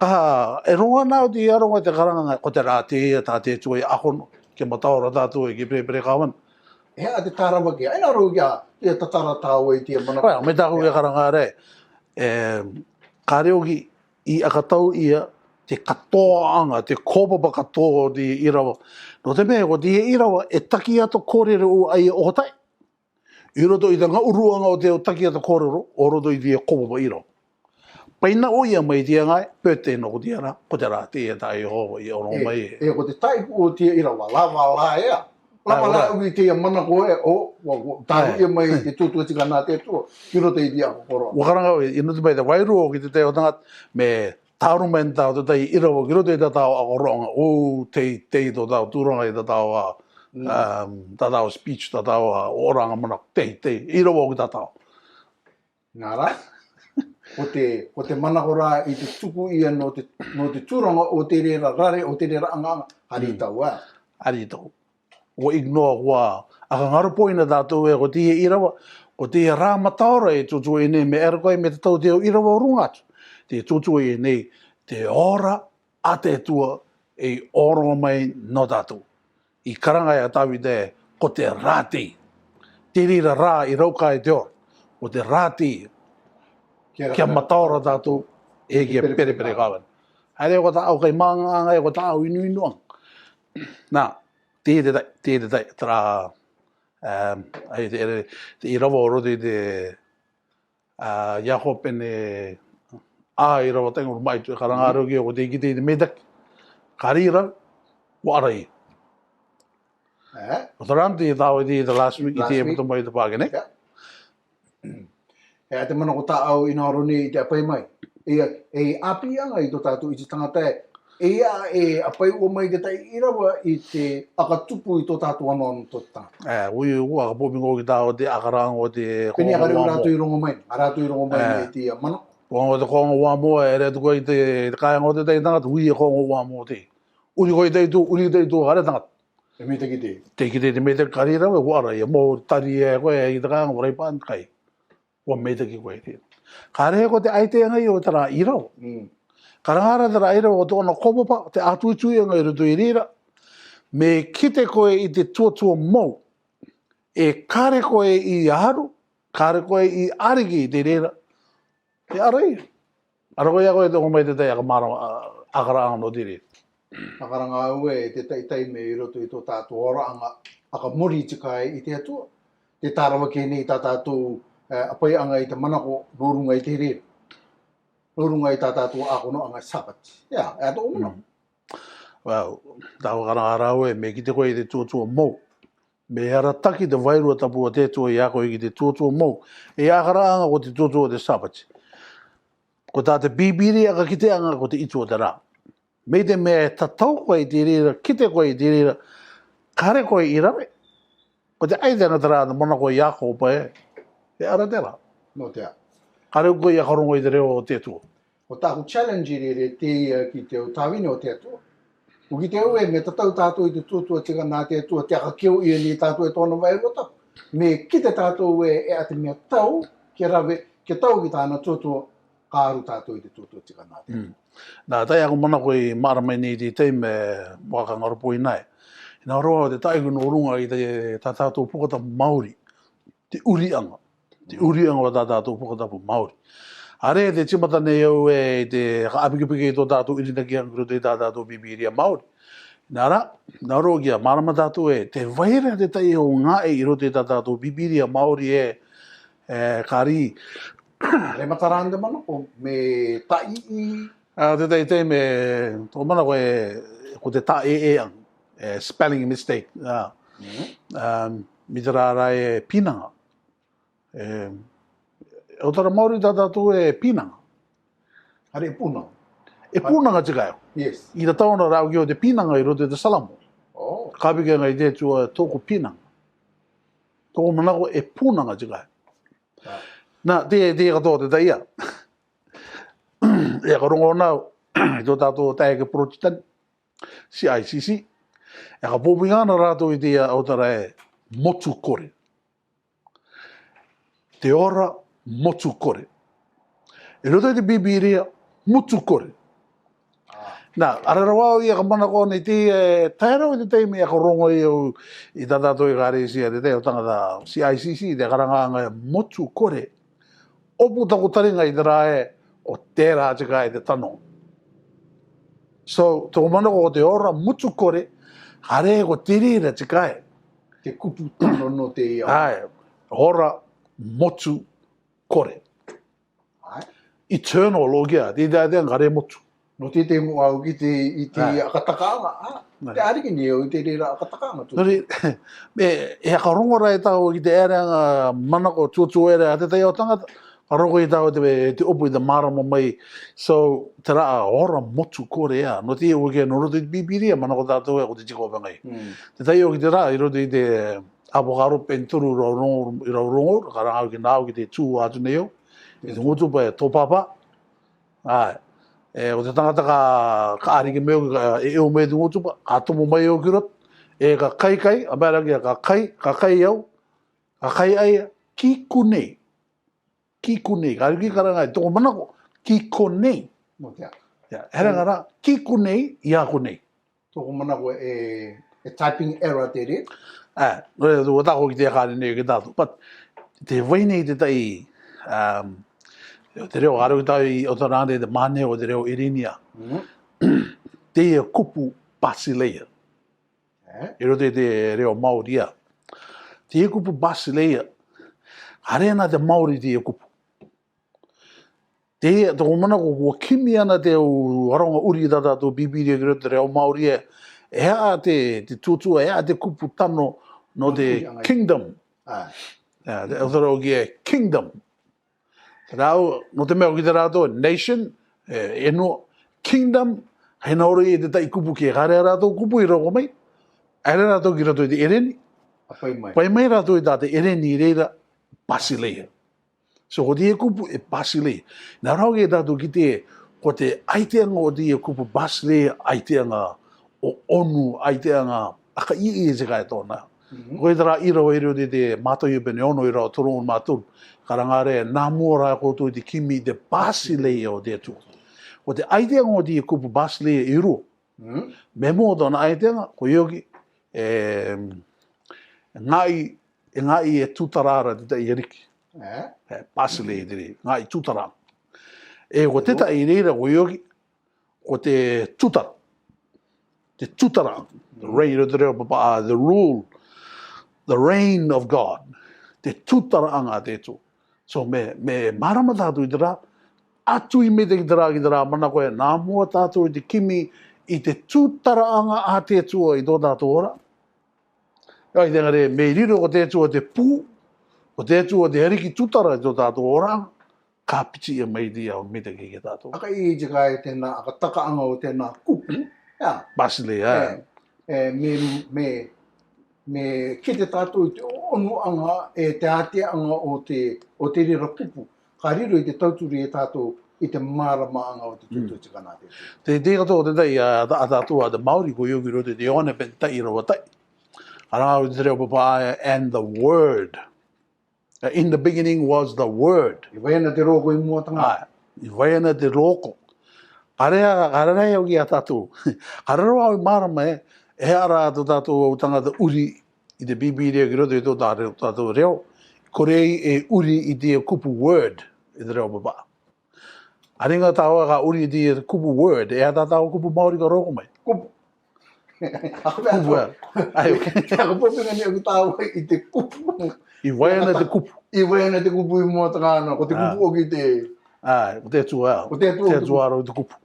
Ka e ronga nao te aronga te karanga, ko te rāti e, tā te tue akono, ke mataora tātou ki pere kawan. Hea te tarawa ki, aina rau kia, e tatara tāua I tia mana. Pai, me tāku kia karanga re, ka reoki I akatau ia te katoa anga, te kōpapa katoa o te irawa. No te mea, ko te irawa e taki ato kōrero o ai o hotai. I roto I te ngā uruanga o te o taki ato kōrero, o roto I te kōpapa irawa. Paina o ia mai tia ngai, birthday no ko tia rā, ko te rā te e tai ho, I ono mai e. E ko te taipu o tia irawa, la ea. Lama la uki te mana koe, tāru ia mai te tūtua tika nā te tū, kiro te idia ko koroa. Wakaranga o, ino te mai te wairuo ki te teo tangat, me tāru men tau te tai irawa, kiro te tatao a koronga, o te tō tau tūranga I tatao a, tatao speech, tatao a oranga mana, te, irawa ki tatao. Nā rā, o te manakora I te tuku ia no te tūranga o te rera rare, o te rera anganga, hari tau a. Hari tau. O ignore kua, aka ngarupoina tātou e ko tia irawa, ko tia rā mataora e tutu e nei, me era koe me te tau te o irawa o rungatu. Te tutu e nei, te ora a te tua e oronga mai no tātou. I karangai a tawi te, ko te rāti. Te rira rā I rauka e te ora. Ko te rāti, kia mataora tātou e kia pere kawan. Haere ko tāu kai maanga e ko tāu inu. Nā, te tai, tara, te irawa o roti te iako pene irawa tengo mai tu karangaro ki o te kite te medak, karira, o arai. O te ram te tau I te last week I te eputa mai te pākene. Hea te mana ko tāau I nā roni I te apai mai. E Apii anga I tō tātou I te tangata Ia e apai ua mai te tai irawa I te akatupu I tō tātou anō tō tātou. Ui aka pōpingo ki tāo te akaranga o te Pini akare rātu I rongo mai, a rātu I rongo mai e te mana. Pōngo te kongo wā mua e retu koe I te kāinga o te tai tangata, ui e kongo wā mua te. Uri koe teitu, hare tangata. Te me te ki te. Te ki te me te karira we wara, I mō tari e koe I te kāinga warai pān kai. Wa me te ki koe te. Ka rehe ko te aite ngai o tara irau. Karangara tara ira o tōna kopopa, te atuitui anga i rutu i rira, me kite koe i te tuatua mou, e kare koe i aharu, kare koe i ariki i te rira, te arai. Ara koe a koe te omai te tei aka akara no te rira. Akaranga au e te taitai me i roto i tō tātou ora aka muri tikai i te atua. Te tārawa kene i tā tātou apai anga i te manako rorunga i te rira. Rorunga i tā tātou akono anga Sabati. Ia, e ato omana. Well, tāwa karanga rau e me ki te koe i te tuatua mou. Me hara taki te wairua tapua te tua i ako i te tuatua mou. E akara anga ko te tuatua te Sabati. Ko tā te bibiri aka ki te anga ko te itua te rā. Me te mea tatau koe i te rira, kite koe i te rira, kare koe i rame. Ko te aitanga te rā, te mona koe i ako pa e. E ara te rā. No te a. Kare koe i akarongo i te reo o te tua. O tāku challenge re te ki te o tāwine o te atua. O ki te au e me tatau tātou i te tuatua tika nā te atua, te aka keo i ni tātou e tōna vai rota. Me ki te tātou e ate mea tau, ke rawe, ke tau ki tāna tuatua, kāru tātou i te tuatua tika nā te atua. Nā, tai ako mana koe i maramai ni te teime waka ngarupo i nai. Nā roa te taiku no runga i te tātou pukatapu Maori, te urianga. Te urianga wa tātou pukatapu Maori. Are te timata nei au e te kaapikipiki i tō tātou irinaki anguru te tātou bibiria Maori. Nā rā, nā roa kia marama tātou e te waira te tai o ngā e i rote tātou bibiria Maori e kāri. Re mataranda mana o me tai i... Te tei me, tō mana koe, ko te tā ang, spelling mistake. Mi te rāra e pinanga. O tara Maori tātou e pinanga. Are e puna. E punanga tika eo. Yes. I ta taona rau ki o te pinanga i rote te salamo. Oh. Kāpike ngai te tua tōku pinanga. Tōku manako e punanga tika eo. Nā, te katoa te taia. E ka rongo nau, i tō tātou taeke protestant, CICC, e ka pōpingana rātou i te o tara e motu kore. Te ora motu kore. E roto i te bibiria, motu kore. Nā, ararawau i a ka mana kone i te tairau i te teime e ka rongo i tā tātou i kāre isia te te o tangata CICC, te karanganga e motu kore. Opu tako taringa i te rā e, o tērā tika e te tano. So, tō manako o te ora mutu kore, hare ko tirira tika e. Te kupu tano no te ia. Ai, ora motu kore. Ai. Eternal logia, te te ngare motu. No te te mua au ki te akatakaanga. Te ariki ni au i te rira akatakaanga. Nori, e ka rongora e tau ki te ereanga manako tuatu ere a te tei o tangata, aroko i tau te upu i te marama mai. So, te raa ora motu kore ea. No te eo ke no roto i te bibiria, manako tātou e ko te tiko pangai. Te tai o ki te raa, i roto i te apokaro penturu i raurongo, ka rangau ki nāu ki te tū atu nei o. I te ngutupa e tōpapa. Ai. O te tangata ka ariki meo e eo mei te ngutupa, ka tomo mai o ki rot. E ka kai, a mea rangi ka kai au, ka kai aia, ki kunei. Ki kunei, ka riki karangai, tōko manako, ki konei. Mo te a. Heranga rā, ki kunei, ia kunei. Tōko manako e typing error te re. Nore tō tako ki te kāre nei ki tātou. But te wainei te tai, te reo aro ki tau i o tā rāne te mane o te reo irinia. Te e kupu basileia. I rote te reo Maoria. Te e kupu basileia. Harena te Maori te e kupu. Te tōko mana ko kimi ana te o aronga uri tātou bibiria ki rote reo Maori e. Ea te tuatua, ea te kupu tano no te kingdom. Te autaro ki e kingdom. Rau, no te mea ki te rātou, nation, eno, kingdom, hei naoro i te tai kupu ki e kare rātou kupu i roko mai. Aere rātou ki rātou i te ereni. Pai mai rātou i tā te ereni i reira Basileia. So ko te e kupu e Basileia. Nā rau ki e tātou ki te, ko te aiteanga o te e kupu Basileia, aiteanga o onu, aiteanga aka i e te kai tōna. Ko e tara ira o ero te mātoi pene ono i rao toro un māturu. Karangare, nā mua rā koutou i te kimi te Basileia o te atu. o te aitenga o te kupu basle I ru. Me mo dona aitenga, ko ioki, ngai e tutarara te tai eriki. Basle e tere, ngai tutarara. E ko te tai reira ko ioki, ko te tutara. Te tutara. The reign of the rule, the reign of God. Te tutara anga te tu. So me marama tātou I te rā, atu I me te ki te rā ki te rā mana koe, nā mua tātou I te kimi I te tutara anga a te tua I tō tātou ora. Ai te ngare, me riro o te tua te pū, o te tua te heriki tutara I tō tātou ora, ka piti e mai di au me te ki tātou. Aka I te kai tēnā, aka taka anga o tēnā kupu. Basile, me ki te tātou I te onu anga e te ate anga o te rira kupu. Ka riro I te tauturi e tātou I te marama anga o te tutu tikana te. Te katoa te tai a tātou a te Maori ko ioki rote te one pen tai rawa tai. Aranga o te reo papa and the word. In the beginning was the word. I waena te roko I mua tanga. I waena te roko. Ararea au ki a tātou. Ararea au marama e ara a tātou au tangata uri I te bibiria ki roto I tō tātou reo. Korei e uri I te kupu word I te reo papa. Aringa tāua ka uri I te kupu word. E a tātou kupu Maori ka roko mai. Kupu. Kupu word. Ai, Ako popinga ni aku tāua I te kupu. I waena te kupu. I waena te kupu I mua tanga ana. Ko te kupu o ki te... Ko te tua. Ko te tua aro I te kupu.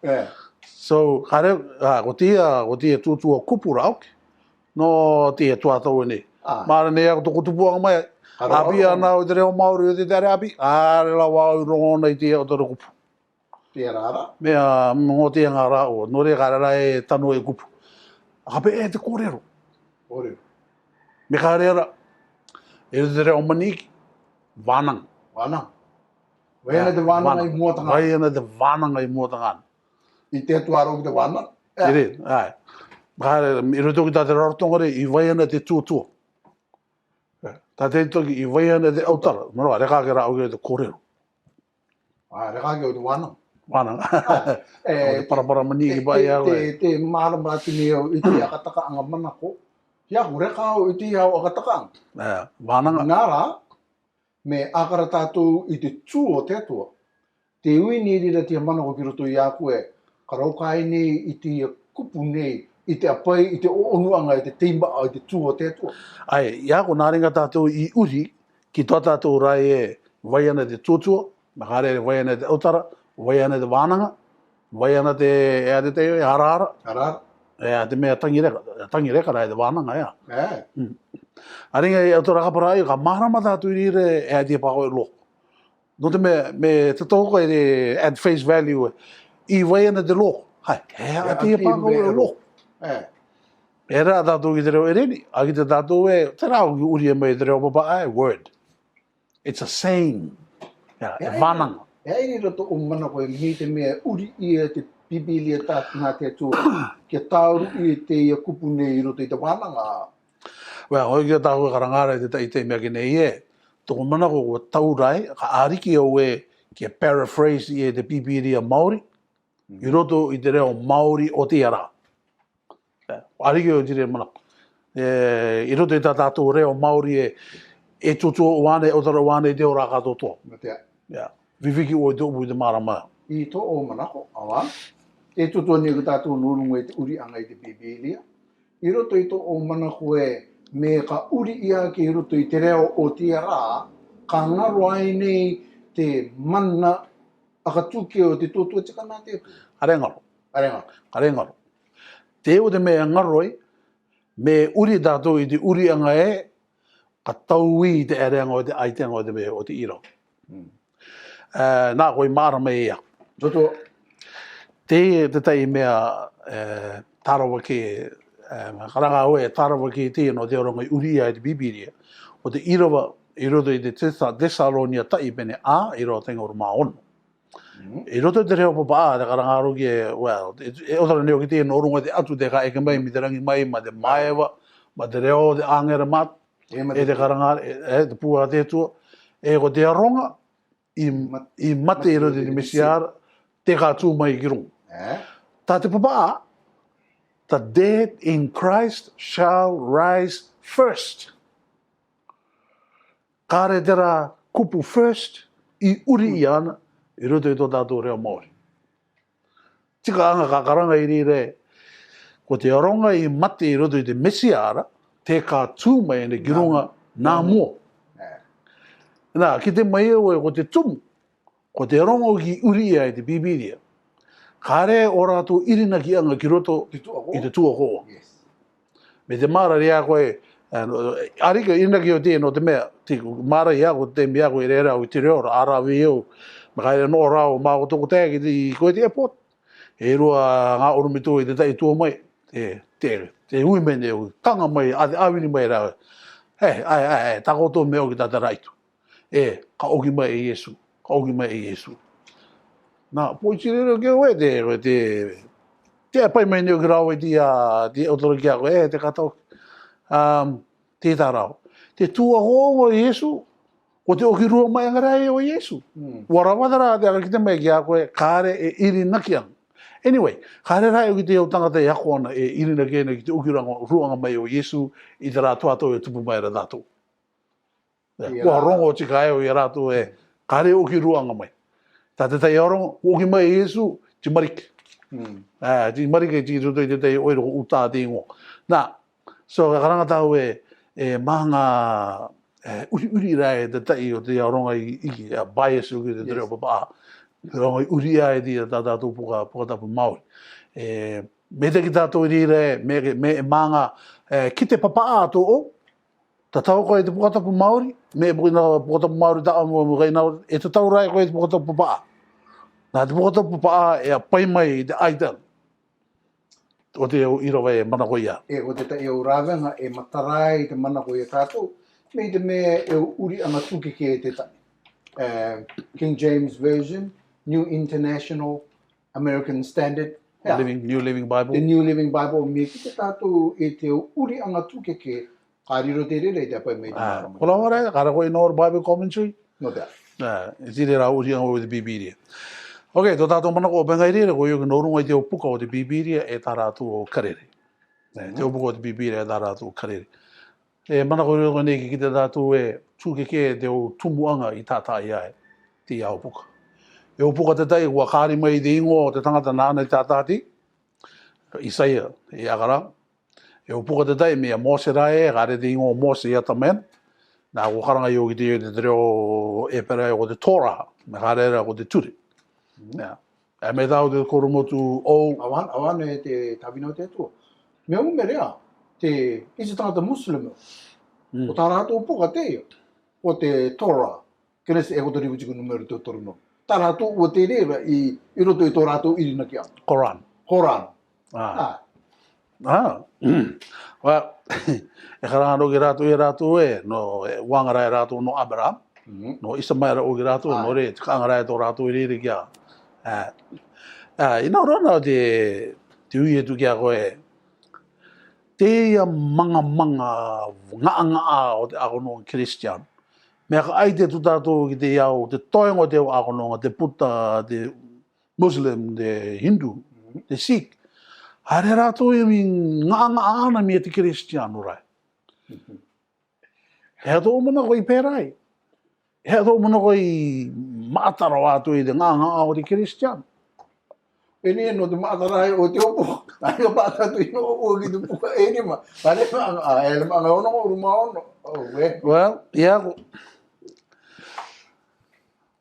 So, ko te tuatua kupu rauke. No te tuatau nei. Mara nei ako toko tupuanga mai. Apii ana o te reo Maori o te tere Apii. Are la wau rongona I te o te kupu. Te rara. Mea mo te ngara o. Nore karara e tano e kupu. Akape e te kōrero. Kōrero. Me ka reara. E te reo maniki. Wānanga. Wānanga. Waena te wānanga I mua tangana. Waena te wānanga I mua tangana. I te tuaro ki te wānanga. Tere, ai. Kāre, I roto ki tā te rarotongore, I waena te tuatua. Tā te toki, I waena te autara. Mara, reka ke rā au te kōrero. Reka ke o te wānanga. Wānanga. O te parapara maniki pai au. Te marama tini au I te akataka anga manako. Ia, reka au I te au akataka anga. Wānanga. Nara, me akara tātou I te tū o te atua. Te uini rira te manako ki roto I a koe, ka raukai nei I te kupu nei, I te apai, I te onuanga, I te teimba, I te tū o te atua. Ai, ia ko nāringa tātou I uri, ki tō tātou rai e waiana te tūtua, makare e waiana te autara, waiana te wānanga, waiana te ea te teo e harara. Harara. Ea te mea tangireka rai te wānanga, ea. Aringa e autara kapara ai, ka marama tātou I rire ea te pako e loko. No te me te toko e te at face value I waiana te loko. Hai, ea te pako e loko. E rā tātou ki te reo e reni, a ki te tātou e, te rāo ki uri e mai te reo papa ai, word. It's a saying. E wānanga. E aini rato o mana koe mi te mea uri I te bibilia tātuna te atua, kia tāuru I te ia kupu nei I roto I te wānanga. Well, hoi kia tāua karangara I te tai te mea ki nei e, toko mana ko taurai, ka ariki au e kia paraphrase I te bibilia Maori, I roto I te reo Maori o te ara. Ariki o te reo mana. I roto I tā tātou reo Maori e tutu o wane, o tara wane te o rā kato toa. Viviki o te upu I te marama. I tō o manako, awa. E tutu ni ko tātou nurungu e te uri anga I te bibilia. I roto I tō o manako e me ka uri ia ki roto I te reo o te rā, ka ngaro ai nei te mana akatuke o te tōtua tikana te atu. Arengaro. Arengaro. Te o te mea ngaroi, me uri tātou I te uri anga e, ka taui I te areanga o te aiteanga o te mea o te iro. Nā koi marama e ia. Toto. Te tai mea tarawa ke, karanga oe tarawa ke te no te oronga I uri ia I te bibiria. O te irawa, I roto I te Thessalonia tai pene a, I roto tenga uru maa ono. I roto te reo papa te karanga aro ki e, well, e otara neo ki te no orunga te atu te ka eke mai, mi te rangi mai, ma te maewa, ma te reo te angera mat, e te karanga, te pua te tua, e ko te aronga, I mate I roto te mesiara, te kā tū mai ki rongo. Tā te papa, the dead in Christ shall rise first. Kāre tera kupu first, I uri I ana, I roto I tō tātou reo Maori. Tika anga ka karanga I rire, ko te aronga I mate I roto I te mesiara, te kā tū mai ane ki ronga nā mua. Nā, ki te mai ewe ko te tumu, ko te aronga ki uri ai te bibiria. Kāre o rātou irina ki anga ki roto I te tuakoa. Me te mara rea koe, arika irina ki o te no te mea, te mara ia ko te mea koe reera o te reo, arawe eo, makaere no rao, mā o toko tēa ki te koe te airport. E rua ngā orumito I te tai tua mai, te hui mene o kanga mai, a te awini mai rao. Hei, tako tō mea o ki tata raitu. Ka oki mai E Yesu, ka oki mai E Yesu. Nā, poitirero ke oe te apai mai neo ki rao te otoro ki a koe, te katau, te tarao. Te tua hongo I Yesu, o te oki rua mai angarai o Yesu. Warawadara te aka ki te mai ki a koe, kāre e iri nakiang. Anyway, kāre rai o ki te o tangata e ako ana e iri nakiang ki te oki ruanga mai o Yesu I te rātua ato e tupu mai ra tātou. Kua rongo tika eo I rātou e kāre oki ruanga mai. Tā te tai arongo, oki mai E Yesu, ti marike. Ti marike ti roto I te tai oiro ko uta te ingo. Nā, so ka karanga tau e mahanga uri rai te tai o te aronga I bias o ki te reo papa. Ronga I uri ai ti tā tātou puka tapu Maori. Me te ki tātou I rire, me e manga ki te papa ato o, ta tau koe te pukatapu Maori, me pukina pukatapu Maori ta amu reina, e te tau rai koe te pukatapu papa. Nā te pukatapu papa e a pai mai te aitang. O te irawa e mana koe ia. O te tai o rāwenga e matarai te mana koe tātou, me te mea e uri anga tukeke e te tai. King James Version, New International, American Standard. New Living Bible. The New Living Bible, me ki te tātou e te uri anga tukeke, ka riro te rere te apai mai te mara. Kola wara, kara koe no Bible Commentary. No doubt. E tire rā uri anga o te Bibiria. Ok, tō tātou mana ko o pengai rere, koe yoke norunga I te o puka o te Bibiria e tā rātou o karere. Te o puka o te Bibiria e tā rātou o karere. E mana koe reo neki ki te tātou e tūkeke te o tumuanga I tātai ai, te au puka. E o puka te tai, kua kāri mai te ingo o te tangata nāna I tātāti, Isaia, e akara. E o puka te tai, mea Mose rae, kāre te ingo o Mose I atamen, nā ko karanga I o ki te reo e pera o te Torah, me kāre era o te turi. E me tau te koromotu o... Awana e te tawina o te atua. Mea ume rea, te isi tangata Muslim, o tā rātou puka te ia, o te Torah, kenesi e koto riwutiku numero te torino. Tā rātou o te rewa I roto I tō rātou irina ki ana. Koran. Well, e karanga no ki rātou e no wangarai rātou no Abraham, no Isamaira o ki rātou, no re, te kangarai tō rātou I riri ki a. Ina rona te ui e tu ki a koe, te ia manga ngā o te akono Christian. Mea ka ai te tu tātou ki te iau, te toengo te o akono, te puta, te Muslim, te Hindu, te Sikh. Hare rātou I ngā ana mi te Christian rai. Hea tō mana koe I pērai. Hea tō mana koe I mātara wātou I te ngā o te Christian. E ne no te mātarai o te opo, ai o pātatu I no opo ki te puka e ni ma. Hare anga ono o ruma ono. Well, ia ko.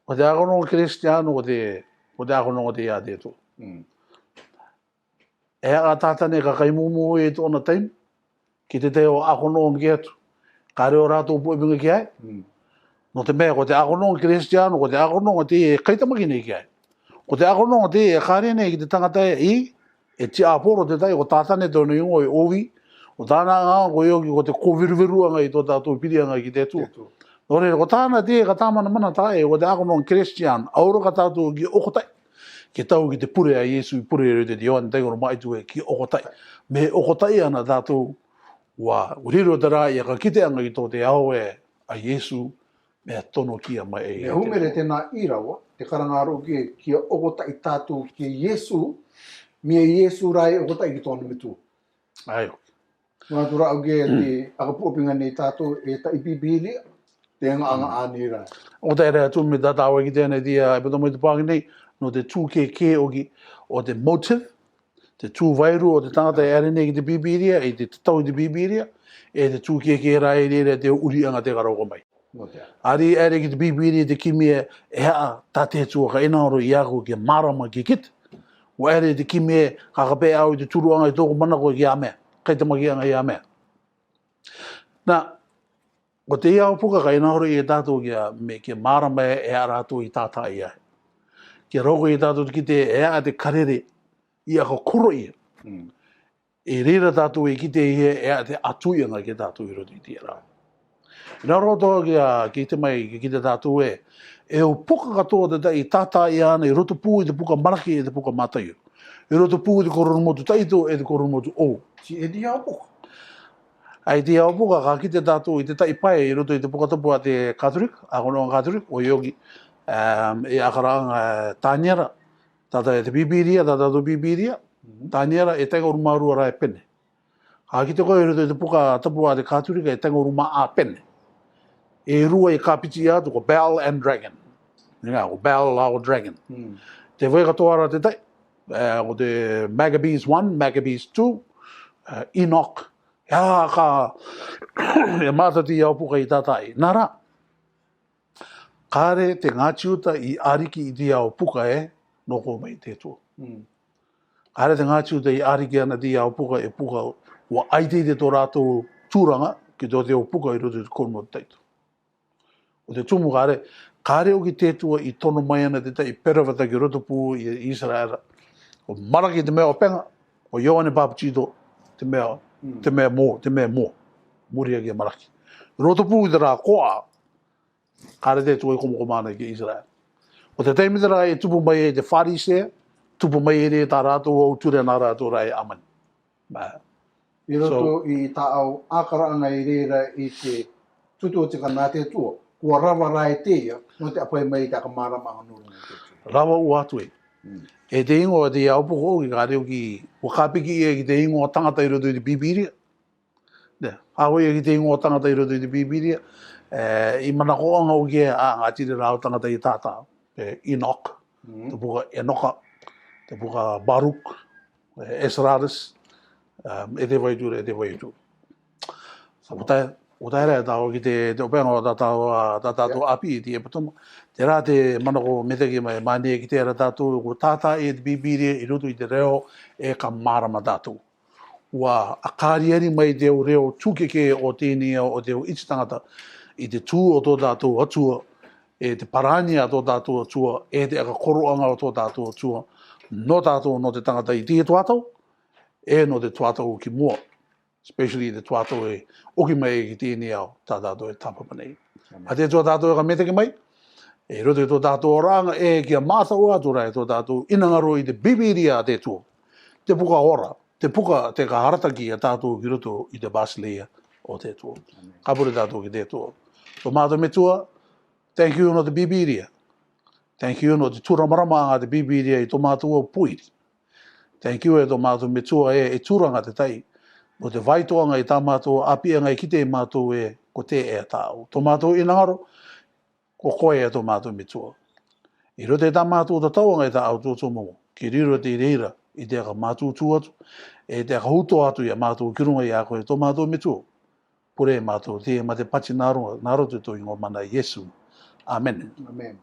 O te akono Christian o te akono o te ia te tō. E a tātane ka kaimumu E tōna taim, ki te te o akono o ngi atu. Ka reo rātou puepinga ki ai. No te mea, ko te akono o Christian, ko te akono o te kaitamaki nei ki ai. Ko te akono o te kāre nei ki te tangata e ti aporo te tai, ko tātane tōna ingo I owi, o tāna ngā ko ioki ko te koviruviruanga I tō tātou pirianga ki te tū. No re, ko tāna te ka tāmana mana tae, ko te akono o Christian, auro ka tātou ki okotai. Ke tau ki te pure a Yesu I pure e te Ioane Taigoro Maitu e ki okotai. Me okotai ana tātou wa uriro te rā I a ka kite anga I tō te ao e a Yesu me tono kia mai e. Me humere tēnā irawa, te karangaro kia ogota I tātou ki Yesu, mia Yesu rai ogota I ki tōna mitu. Ai. Ngā tura au te akapuapinga nei tātou e ta ipipilia, te anga āni rai. O te ere atu me tātāua ki tēnei tia, e pato mo te pāngi nei, no te tūkeke o te motive, te tūwairu o te tangata e are nei ki te bibiria, e te tau I te bibiria, e te tūkeke rai re te urianga te karoko mai. Ari ere ki te bibiria te kimia e haa tā te tua ka inaoro I ako ki marama ki kit. O ere te kimia kakape au I te turuanga I tōku manako ki a mea, kai te makianga I a mea. Nā, o te iau puka ka inaoro I e tātou me kia marama e a rātou I tātā I ai. Kia roko I tātou ki te e a te karere I ako koro ia. E reira tātou I ki te e a te atuianga ki tātou I roto I te rā. Nā roto ki te mai ki te tātou e o puka katoa te tai tātā I ana I roto pū I te puka maraki e te puka mātai. I roto pū I te koronu motu taito e te koronu motu o. Si e di au puka. Ai te au puka ka ki te tātou I te tai pai I roto I te puka tapu a te Katolik, a kono Katolik, o iogi e akaranga tāniara, tātai te bibiria, tātou bibiria, tāniara e tenga urumarua rai pene. Ka ki te koe I roto I te puka tapu a te Katolik e tenga uruma a pene. E rua I kapiti atu ko Bell and Dragon. Nga, ko Bell lao Dragon. Te wai katoara te tai, o te Maccabees 1, Maccabees 2, Enoch. Ia ka, e mātati au puka I tātai. Nara, kāre te ngātiuta I ariki I te au puka noko mai te tua. Kāre te ngātiuta I ariki ana te au puka e puka ua aite te tō rātou tūranga ki tō te au puka I roto I te korumo taito. O te tumu kāre o ki tētua I tono mai ana te tai perawata ki roto pū I Israela. O maraki te mea o penga, o Ioane Papachito, te mea mō, muria ki a maraki. Roto pū I te rā koa, kāre tētua I komoko mana ki Israela. O te teimi te rā e tupu mai te Pharisee, tupu mai e tā rātou au ture nā rātou rā amani. I roto I tā au ākaraanga I reira I te tutu o te kanā tētua. Kua rawa rai teia, no te apai mai ka marama hanuru. Rawa u atu E te ingo te aupuko o ki ka reo ki wakapiki ki te ingo o tangata I roto I te bibiria. Hawai ki te ingo o tangata I roto I te bibiria. I manakoanga o ki ngā tiri rao tangata I tātā. Enoch, te puka Enocha, te puka Baruch, Esradis, e te waiture, e te waiture. O taira e tau ki te openga o tātou Apii ti e patoma. Te rā te manako metaki mai mani ki te ara tātou o tātā e te bibiria I roto I te reo e ka marama tātou. Ua akariari mai te o reo tūkeke o tēnia o te o iti tangata I te tū o tō tātou atua, e te parani a tō tātou atua, e te aka koroanga o tō tātou atua, no tātou no te tangata I te tuatau, e no te tuatau ki mua. Especially te tuatau e oki mai ki tēnei au, tā tātou e tāpapa nei. A te tua tātou e ka metaki mai, e roto I tō tātou oranga e kia mātau atura e tō tātou inangaro I te bibiria a te tua. Te puka ora, te puka te ka harataki a tātou ki roto I te basileia o te tua. Kapure tātou ki te tua. So mātou me tua, thank you no te bibiria. Thank you no te tūramarama a te bibiria I tō mātou o puiri. Thank you e tō mātou me tua e tūranga te tai. O te vaitoanga I tā mātou apianga I kite I mātou ko te e tāu. Tō mātou inangaro, ko koe e tō mātou mitua. I rote tā mātou ta tauanga I tā au tō momo. Ki riro te reira I te aka mātou tūatu, e te aka huto atu I a mātou kirunga I a koe tō mātou mitua. Pure mātou te ma te pachi nāronga, nāroto tō ingo mana Yesu. Amen. Amen.